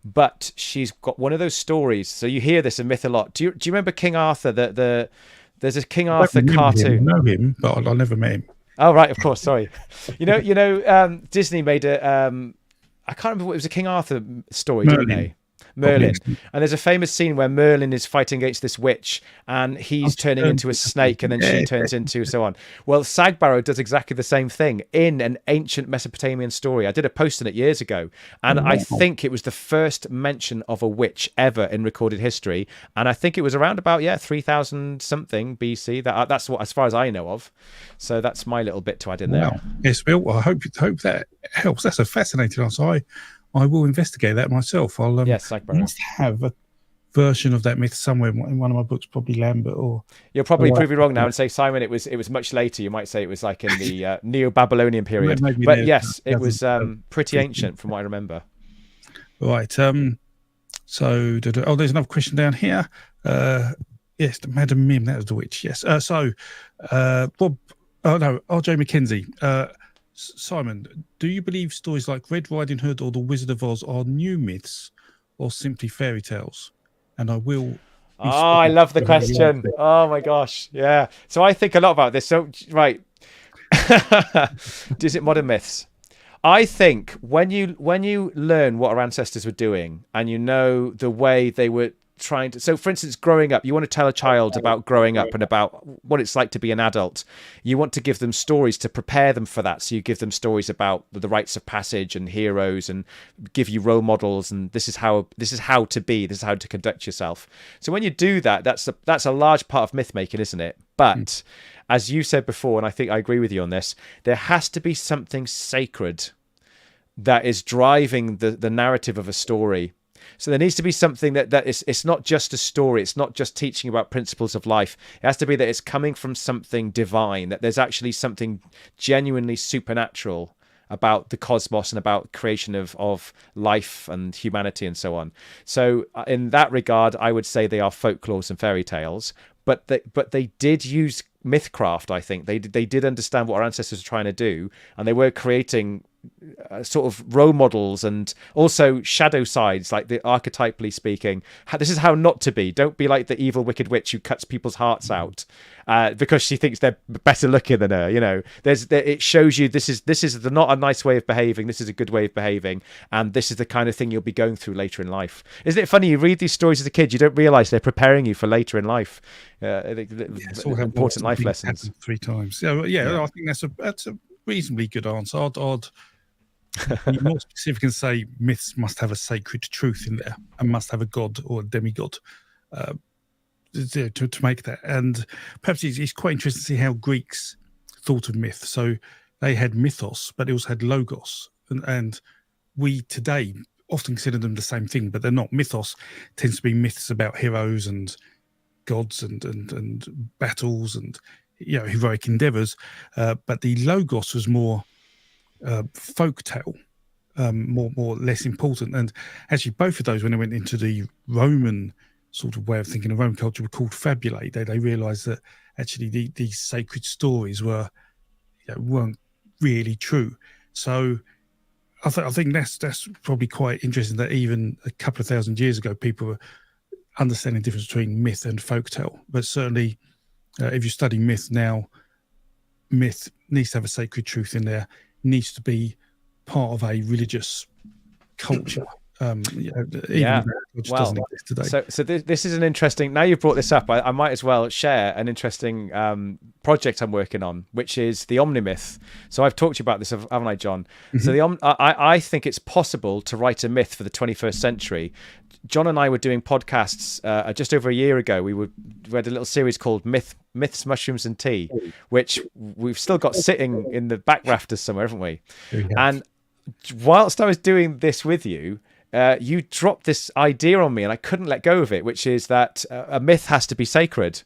but she's got one of those stories. So you hear this in myth a lot. Do you remember King Arthur? There's a King Arthur cartoon. I know him, but I never met him. Oh, right, of course. Sorry. Disney made I can't remember what it was, a King Arthur story, didn't they? Merlin. And there's a famous scene where Merlin is fighting against this witch, and he's turning into a snake, and then she turns into so on. Well, Sagbarrow does exactly the same thing in an ancient Mesopotamian story. I did a post on it years ago, and I think it was the first mention of a witch ever in recorded history. And I think it was around about 3000 something BC. That's what, as far as I know of. So that's my little bit to add in there. Yes, Bill. I hope that helps. That's a fascinating answer. I will investigate that myself. I'll yes, must have a version of that myth somewhere in one of my books, probably Lambert or. You'll probably prove me wrong now and say, Simon, it was much later. You might say it was like in the Neo-Babylonian period, but yes, it was pretty ancient from what I remember. Right. So there's another question down here. Yes, Madam Mim, that was the witch. Yes. Bob. Oh no, R.J. Mackenzie. Simon, do you believe stories like Red Riding Hood or The Wizard of Oz are new myths or simply fairy tales? And I will. I love the question. Oh my gosh. Yeah. So I think a lot about this. So, right. Is it modern myths? I think when you learn what our ancestors were doing and you know the way they were trying to, so for instance, growing up, you want to tell a child about growing up and about what it's like to be an adult. You want to give them stories to prepare them for that. So you give them stories about the rites of passage and heroes, and give you role models, and this is how to be, this is how to conduct yourself. So when you do that, that's a large part of myth making, isn't it? But as you said before, and I think I agree with you on this, there has to be something sacred that is driving the narrative of a story. So there needs to be something that it's not just a story. It's not just teaching about principles of life. It has to be that it's coming from something divine, that there's actually something genuinely supernatural about the cosmos and about creation of life and humanity and so on. So in that regard, I would say they are folklores and fairy tales, but they did use mythcraft. I think they did understand what our ancestors were trying to do, and they were creating sort of role models and also shadow sides, like the archetypally speaking. This is how not to be. Don't be like the evil wicked witch who cuts people's hearts out because she thinks they're better looking than her. You know, it shows you this is not a nice way of behaving. This is a good way of behaving, and this is the kind of thing you'll be going through later in life. Isn't it funny? You read these stories as a kid, you don't realize they're preparing you for later in life. Important life lessons. 3 times. So yeah, I think that's a reasonably good answer. I'd be more specific and say myths must have a sacred truth in there and must have a god or a demigod to make that. And perhaps it's quite interesting to see how Greeks thought of myth. So they had mythos, but they also had logos, and we today often consider them the same thing, but they're not. Mythos tends to be myths about heroes and gods and battles and heroic endeavors, but the logos was more folk tale, more less important. And actually both of those, when they went into the Roman sort of way of thinking of Roman culture, were called fabulae. They realized that actually these sacred stories were weren't really true. So I think that's probably quite interesting that even a couple of thousand years ago, people were understanding the difference between myth and folktale. But certainly, if you study myth now, myth needs to have a sacred truth in there, needs to be part of a religious culture. Yeah. Which Well, doesn't exist today. so this is an interesting. Now you've brought this up, I might as well share an interesting project I'm working on, which is the Omnimyth. So I've talked to you about this, haven't I, John? Mm-hmm. So I think it's possible to write a myth for the 21st century. John and I were doing podcasts just over a year ago. We had a little series called Myths, Mushrooms and Tea, which we've still got sitting in the back rafters somewhere, haven't we? And whilst I was doing this with you, you dropped this idea on me and I couldn't let go of it, which is that a myth has to be sacred.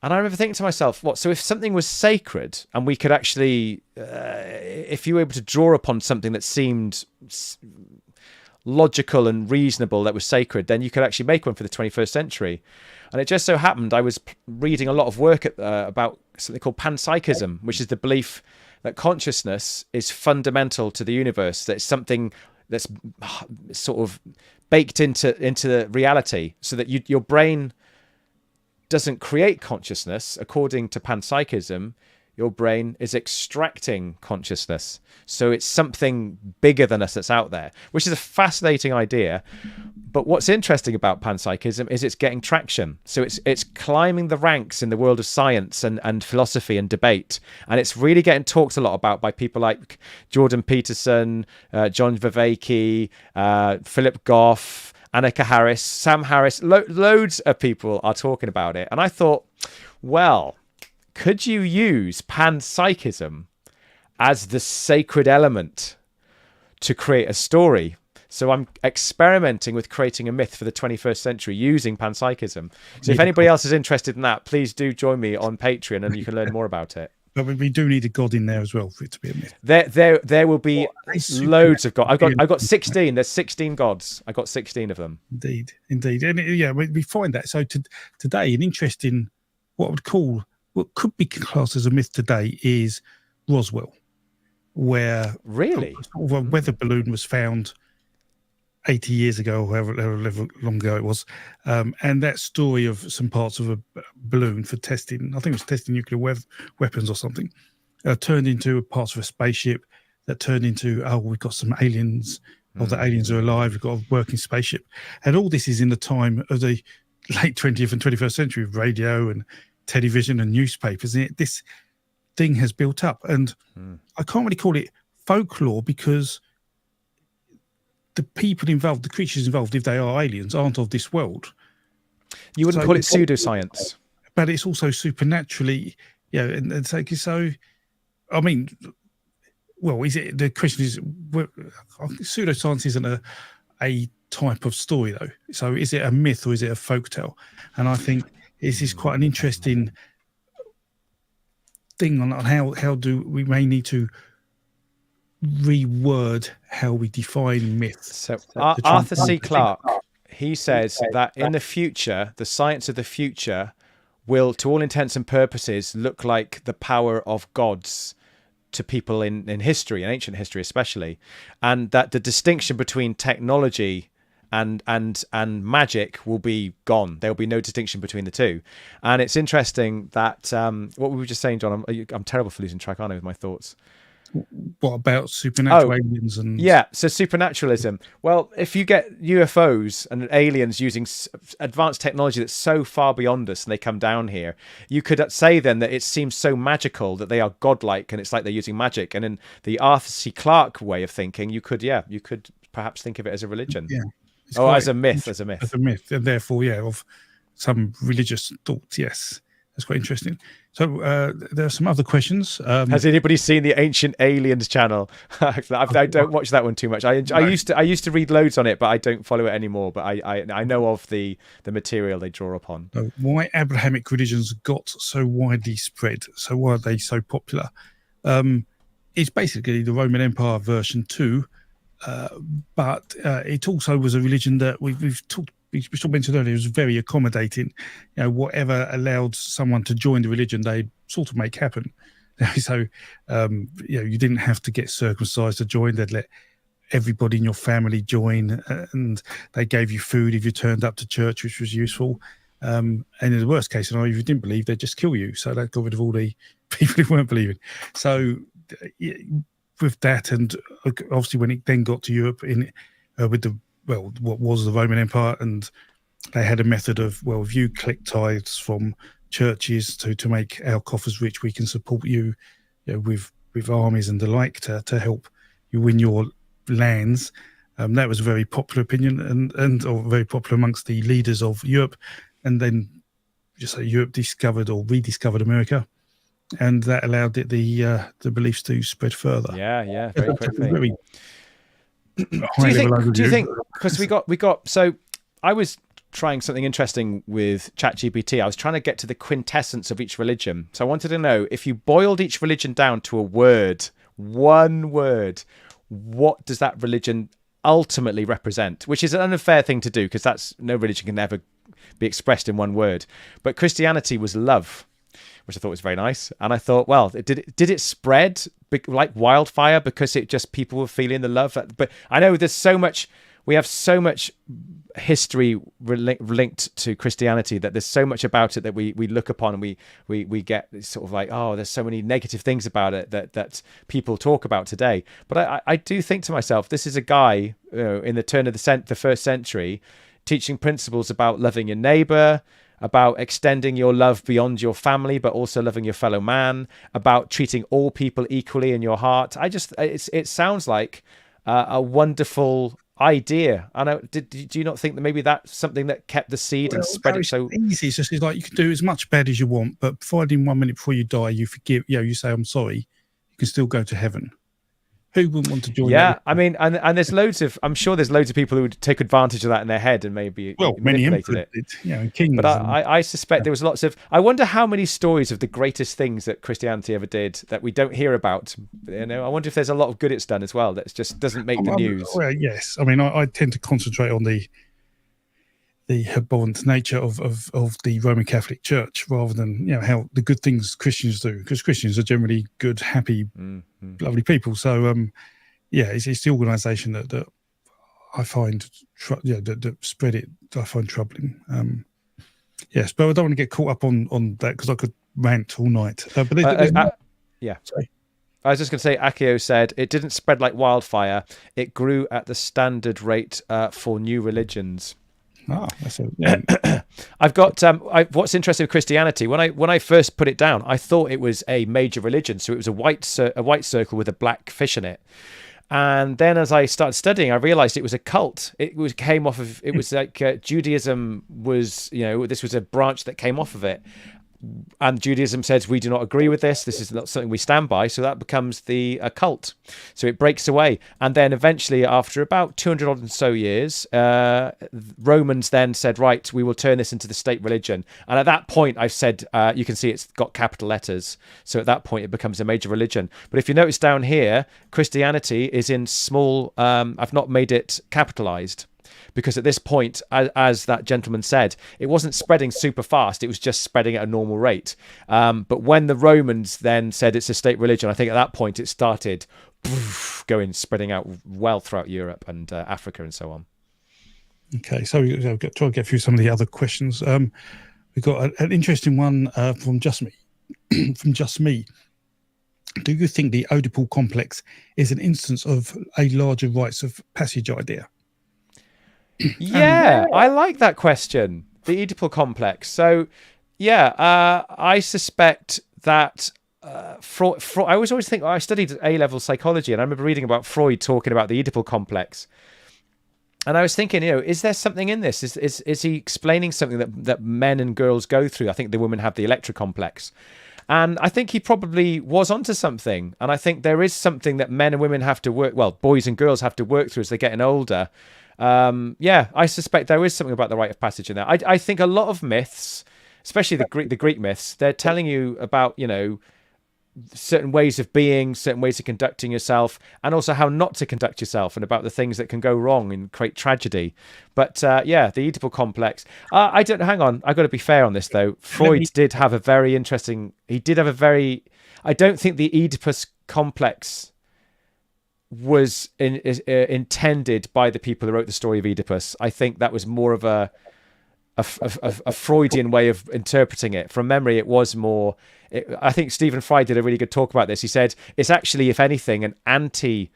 And I remember thinking to myself, so if something was sacred and we could actually, if you were able to draw upon something that seemed logical and reasonable that was sacred, then you could actually make one for the 21st century. And it just so happened I was reading a lot of work about something called panpsychism, which is the belief that consciousness is fundamental to the universe, that it's something that's sort of baked into the reality, so that your brain doesn't create consciousness. According to panpsychism, your brain is extracting consciousness. So it's something bigger than us that's out there, which is a fascinating idea. But what's interesting about panpsychism is it's getting traction. So it's climbing the ranks in the world of science and philosophy and debate. And it's really getting talked a lot about by people like Jordan Peterson, John Vervaeke, Philip Goff, Annika Harris, Sam Harris. Loads of people are talking about it. And I thought, well, could you use panpsychism as the sacred element to create a story? So I'm experimenting with creating a myth for the 21st century using panpsychism. So if anybody else is interested in that, please do join me on Patreon and you can learn more about it. But we do need a god in there as well for it to be a myth. There will be loads of gods. I've got 16. There's 16 gods. I got 16 of them. Indeed. And we find that. So today, an interesting, what could be classed as a myth today is Roswell, where really sort of a weather balloon was found 80 years ago, or however long ago it was, and that story of some parts of a balloon for testing, I think it was testing nuclear weapons or something, turned into parts of a spaceship that turned into, we've got some aliens, or the aliens are alive, we've got a working spaceship. And all this is in the time of the late 20th and 21st century, with radio and television and newspapers. And this thing has built up. And I can't really call it folklore because the people involved, the creatures involved, if they are aliens, aren't of this world. You wouldn't call it pseudoscience. But it's also supernaturally, and so, I mean, well, the question is, pseudoscience isn't a type of story, though. So is it a myth or is it a folktale? And I think this is quite an interesting thing on how do we may need to reword how we define myths. So Arthur C. Clarke, he says that in the future, the science of the future will, to all intents and purposes, look like the power of gods to people in history, in ancient history especially, and that the distinction between technology and magic will be gone. There will be no distinction between the two. And it's interesting that what we were just saying, John, I'm terrible for losing track, aren't I, with my thoughts? What about supernatural aliens? And So supernaturalism. Well, if you get UFOs and aliens using advanced technology that's so far beyond us and they come down here, you could say then that it seems so magical that they are godlike and it's like they're using magic. And in the Arthur C. Clarke way of thinking, you could perhaps think of it as a religion. Yeah. As a myth. As a myth, and therefore, of some religious thoughts. Yes, that's quite interesting. So there are some other questions. Has anybody seen the Ancient Aliens channel? I don't watch that one too much. I used to read loads on it, but I don't follow it anymore. But I know of the material they draw upon. Why Abrahamic religions got so widely spread? So why are they so popular? It's basically the Roman Empire version 2. But it also was a religion that we mentioned earlier, was very accommodating. Whatever allowed someone to join the religion, they sort of make happen. So, you didn't have to get circumcised to join. They'd let everybody in your family join, and they gave you food if you turned up to church, which was useful. And in the worst case scenario, if you didn't believe, they'd just kill you. So that got rid of all the people who weren't believing. So with that, and obviously when it then got to Europe with what was the Roman Empire, and they had a method of, if you collect tithes from churches to make our coffers rich, we can support you, with armies and the like to help you win your lands. That was a very popular opinion and or very popular amongst the leaders of Europe. And then just say Europe discovered or rediscovered America, and that allowed the beliefs to spread further. Yeah, very quickly. Do you think because we got so I was trying something interesting with ChatGPT. I was trying to get to the quintessence of each religion. So I wanted to know, if you boiled each religion down to one word, what does that religion ultimately represent? Which is an unfair thing to do, because no religion can ever be expressed in one word. But Christianity was love, which I thought was very nice. And I thought, well, did it spread like wildfire because people were feeling the love? But I know we have so much history linked to Christianity that there's so much about it that we look upon, and we get sort of like, oh, there's so many negative things about it that people talk about today. But I do think to myself, this is a guy in the turn of the first century teaching principles about loving your neighbor, about extending your love beyond your family, but also loving your fellow man, about treating all people equally in your heart. It sounds like a wonderful idea. Do you not think that maybe that's something that kept the seed and spread it so easy? It's just like you can do as much bad as you want, but providing 1 minute before you die, you forgive, you say, I'm sorry, you can still go to heaven. Who wouldn't want to join? Yeah, I mean, and I'm sure there's loads of people who would take advantage of that in their head and maybe manipulated it. And kings. But I suspect there was lots of. I wonder how many stories of the greatest things that Christianity ever did that we don't hear about. I wonder if there's a lot of good it's done as well that just doesn't make the news. Well, yes. I mean, I tend to concentrate on the abhorrent nature of the Roman Catholic Church rather than how the good things Christians do, because Christians are generally good, happy, lovely people. So it's the organisation that I find that spread it. I find troubling. Yes, but I don't want to get caught up on that because I could rant all night. But yeah. Sorry. I was just going to say, Akio said it didn't spread like wildfire. It grew at the standard rate for new religions. That's I've got what's interesting with Christianity, when I first put it down, I thought it was a major religion, so it was a white circle with a black fish in it. And then as I started studying, I realized it was a cult. It was like Judaism was, this was a branch that came off of it. And Judaism says, we do not agree with this. This is not something we stand by. So that becomes a cult. So it breaks away. And then eventually, after about 200 odd and so years, Romans then said, right, we will turn this into the state religion. And at that point, I've said, you can see it's got capital letters. So at that point, it becomes a major religion. But if you notice down here, Christianity is in small, I've not made it capitalized. Because at this point, as that gentleman said, it wasn't spreading super fast. It was just spreading at a normal rate. But when the Romans then said it's a state religion, I think at that point it started spreading out well throughout Europe and Africa and so on. Okay, so we'll try to get through some of the other questions. We've got an interesting one from Just Me. From Just Me. Do you think the Oedipal complex is an instance of a larger rites of passage idea? Yeah, I like that question. The Oedipal complex. So, I suspect that Freud. I always think I studied A-level psychology, and I remember reading about Freud talking about the Oedipal complex. And I was thinking, is there something in this? Is he explaining something that men and girls go through? I think the women have the Electra complex. And I think he probably was onto something. And I think there is something that men and women have to work, boys and girls have to work through as they're getting older. I suspect there is something about the rite of passage in there. I think a lot of myths, especially the Greek myths, they're telling you about, certain ways of being, certain ways of conducting yourself, and also how not to conduct yourself, and about the things that can go wrong and create tragedy. But yeah, the Oedipal complex. I don't. Hang on, I got to be fair on this though. Freud did have a very interesting. He did have a very. I don't think the Oedipus complex was intended by the people who wrote the story of Oedipus. I think that was more of a Freudian way of interpreting it. From memory, it was more. I think Stephen Fry did a really good talk about this. He said it's actually, if anything, an anti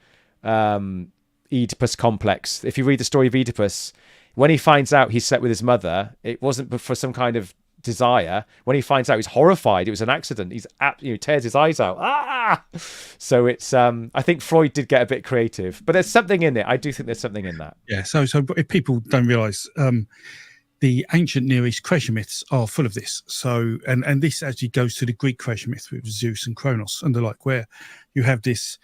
Oedipus complex. If you read the story of Oedipus, when he finds out he slept with his mother, it wasn't for some kind of desire. When he finds out, he's horrified. It was an accident. He's tears his eyes out. So it's I think Freud did get a bit creative, but there's something in it. I do think there's something in that. Yeah. So if people don't realise, the ancient Near East creation myths are full of this. So, and this actually goes to the Greek creation myth with Zeus and Kronos and the like, where you have this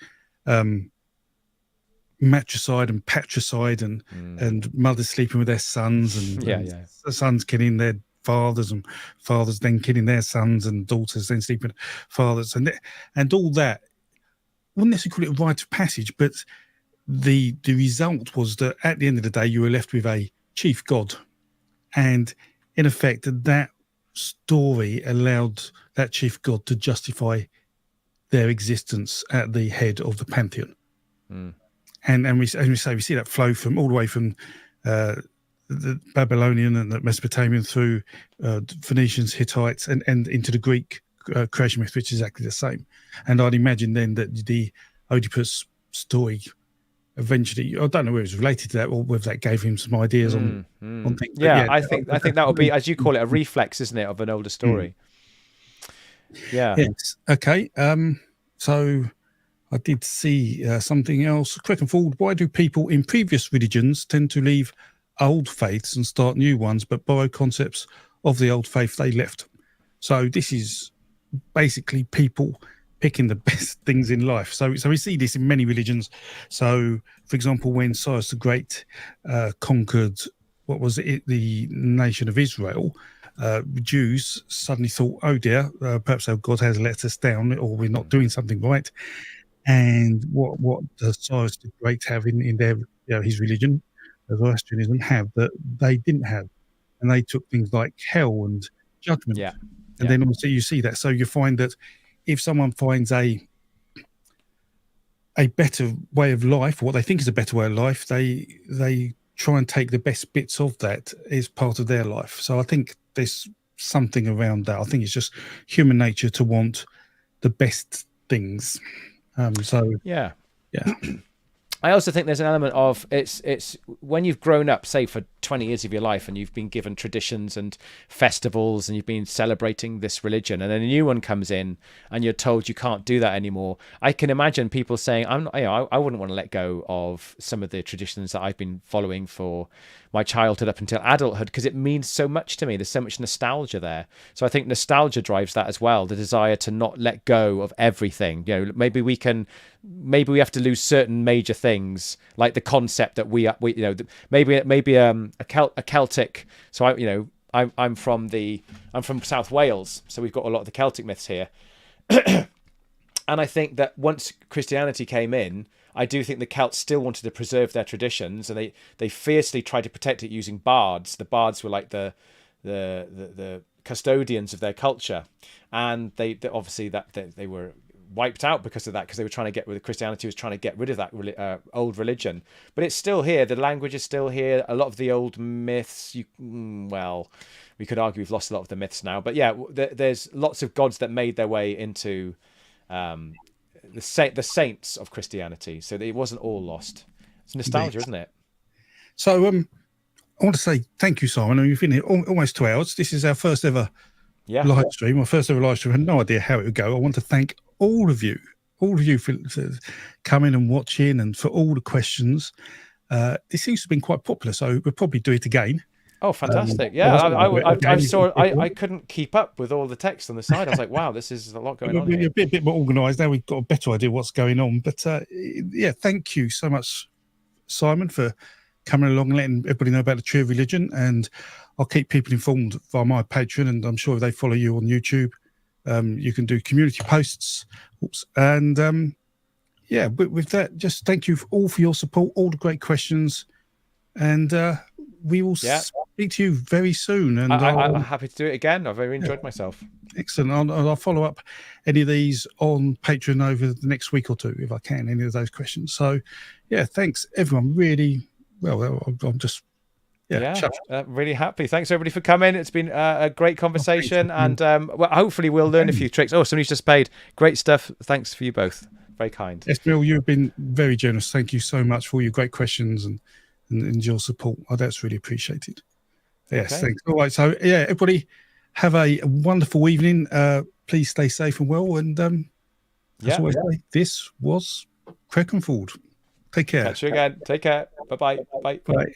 matricide and patricide and mothers sleeping with their sons and the sons killing their fathers and fathers then killing their sons and daughters then sleeping with fathers and all that. I wouldn't necessarily call it a rite of passage, but the result was that at the end of the day, you were left with a chief god. And in effect, that story allowed that chief god to justify their existence at the head of the pantheon. And we see that flow from all the way from the Babylonian and the Mesopotamian through Phoenicians, Hittites, and into the Greek creation myth, which is exactly the same. And I'd imagine then that the Oedipus story eventually, I don't know whether it was related to that or whether that gave him some ideas on things. Yeah, I think that would be, as you call it, a reflex, isn't it, of an older story? Yeah. Yes. Okay. So I did see something else. Quick and forward. Why do people in previous religions tend to leave old faiths and start new ones, but borrow concepts of the old faith they left? So this is basically people picking the best things in life. So we see this in many religions. So, for example, when Cyrus the Great conquered, the nation of Israel, Jews suddenly thought, oh dear, perhaps our God has let us down, or we're not doing something right. And what does Cyrus the Great have in their his religion, Zoroastrianism, have that they didn't have? And they took things like hell and judgment. And then also you see that. So you find that if someone finds a better way of life, what they think is a better way of life, they try and take the best bits of that as part of their life. So I think there's something around that. I think it's just human nature to want the best things. Yeah. I also think there's an element of it's when you've grown up, say, for 20 years of your life, and you've been given traditions and festivals, and you've been celebrating this religion, and then a new one comes in, and you're told you can't do that anymore. I can imagine people saying, I wouldn't want to let go of some of the traditions that I've been following for my childhood up until adulthood, because it means so much to me. There's so much nostalgia there. So I think nostalgia drives that as well, the desire to not let go of everything. Maybe we have to lose certain major things, like the concept that maybe a Celtic. So I'm from South Wales, so we've got a lot of the Celtic myths here. And I think that once Christianity came in, I do think the Celts still wanted to preserve their traditions, and they fiercely tried to protect it using bards. The bards were like the custodians of their culture, and they obviously they were wiped out because of that, because they were trying to get rid of Christianity, was trying to get rid of that old religion. But it's still here. The language is still here. A lot of the old myths, we could argue we've lost a lot of the myths now. But yeah, there's lots of gods that made their way into the saints of Christianity, so that it wasn't all lost. It's nostalgia, isn't it? So I want to say thank you, Simon. We've been here almost 2 hours. This is our first ever live stream. I had no idea how it would go. I want to thank all of you for coming and watching, and for all the questions. This seems to have been quite popular, so we'll probably do it again. Oh, fantastic! I couldn't keep up with all the text on the side. I was like, wow, this is a lot going on. We're a bit more organised now. We've got a better idea what's going on. But thank you so much, Simon, for coming along and letting everybody know about the true religion. And I'll keep people informed via my Patreon, and I'm sure if they follow you on YouTube, You can do community posts. Oops. And yeah, but with that, just thank you all for your support, all the great questions, and we will speak to you very soon. And I'm happy to do it again. I've very enjoyed myself. Excellent. I'll follow up any of these on Patreon over the next week or two, if I can, any of those questions. So, yeah, thanks, everyone. Really, well, I'm just, really happy. Thanks, everybody, for coming. It's been a great conversation. And well, hopefully we'll learn a few tricks. Oh, somebody's just paid. Great stuff. Thanks for you both. Very kind. Esmeril, you've been very generous. Thank you so much for all your great questions and your support. That's really appreciated. Yes, thanks. All right. So, yeah, everybody, have a wonderful evening. Please stay safe and well. And as always, this was Craig and Ford. Take care. Catch you again. Take care. Bye-bye. Bye. Bye.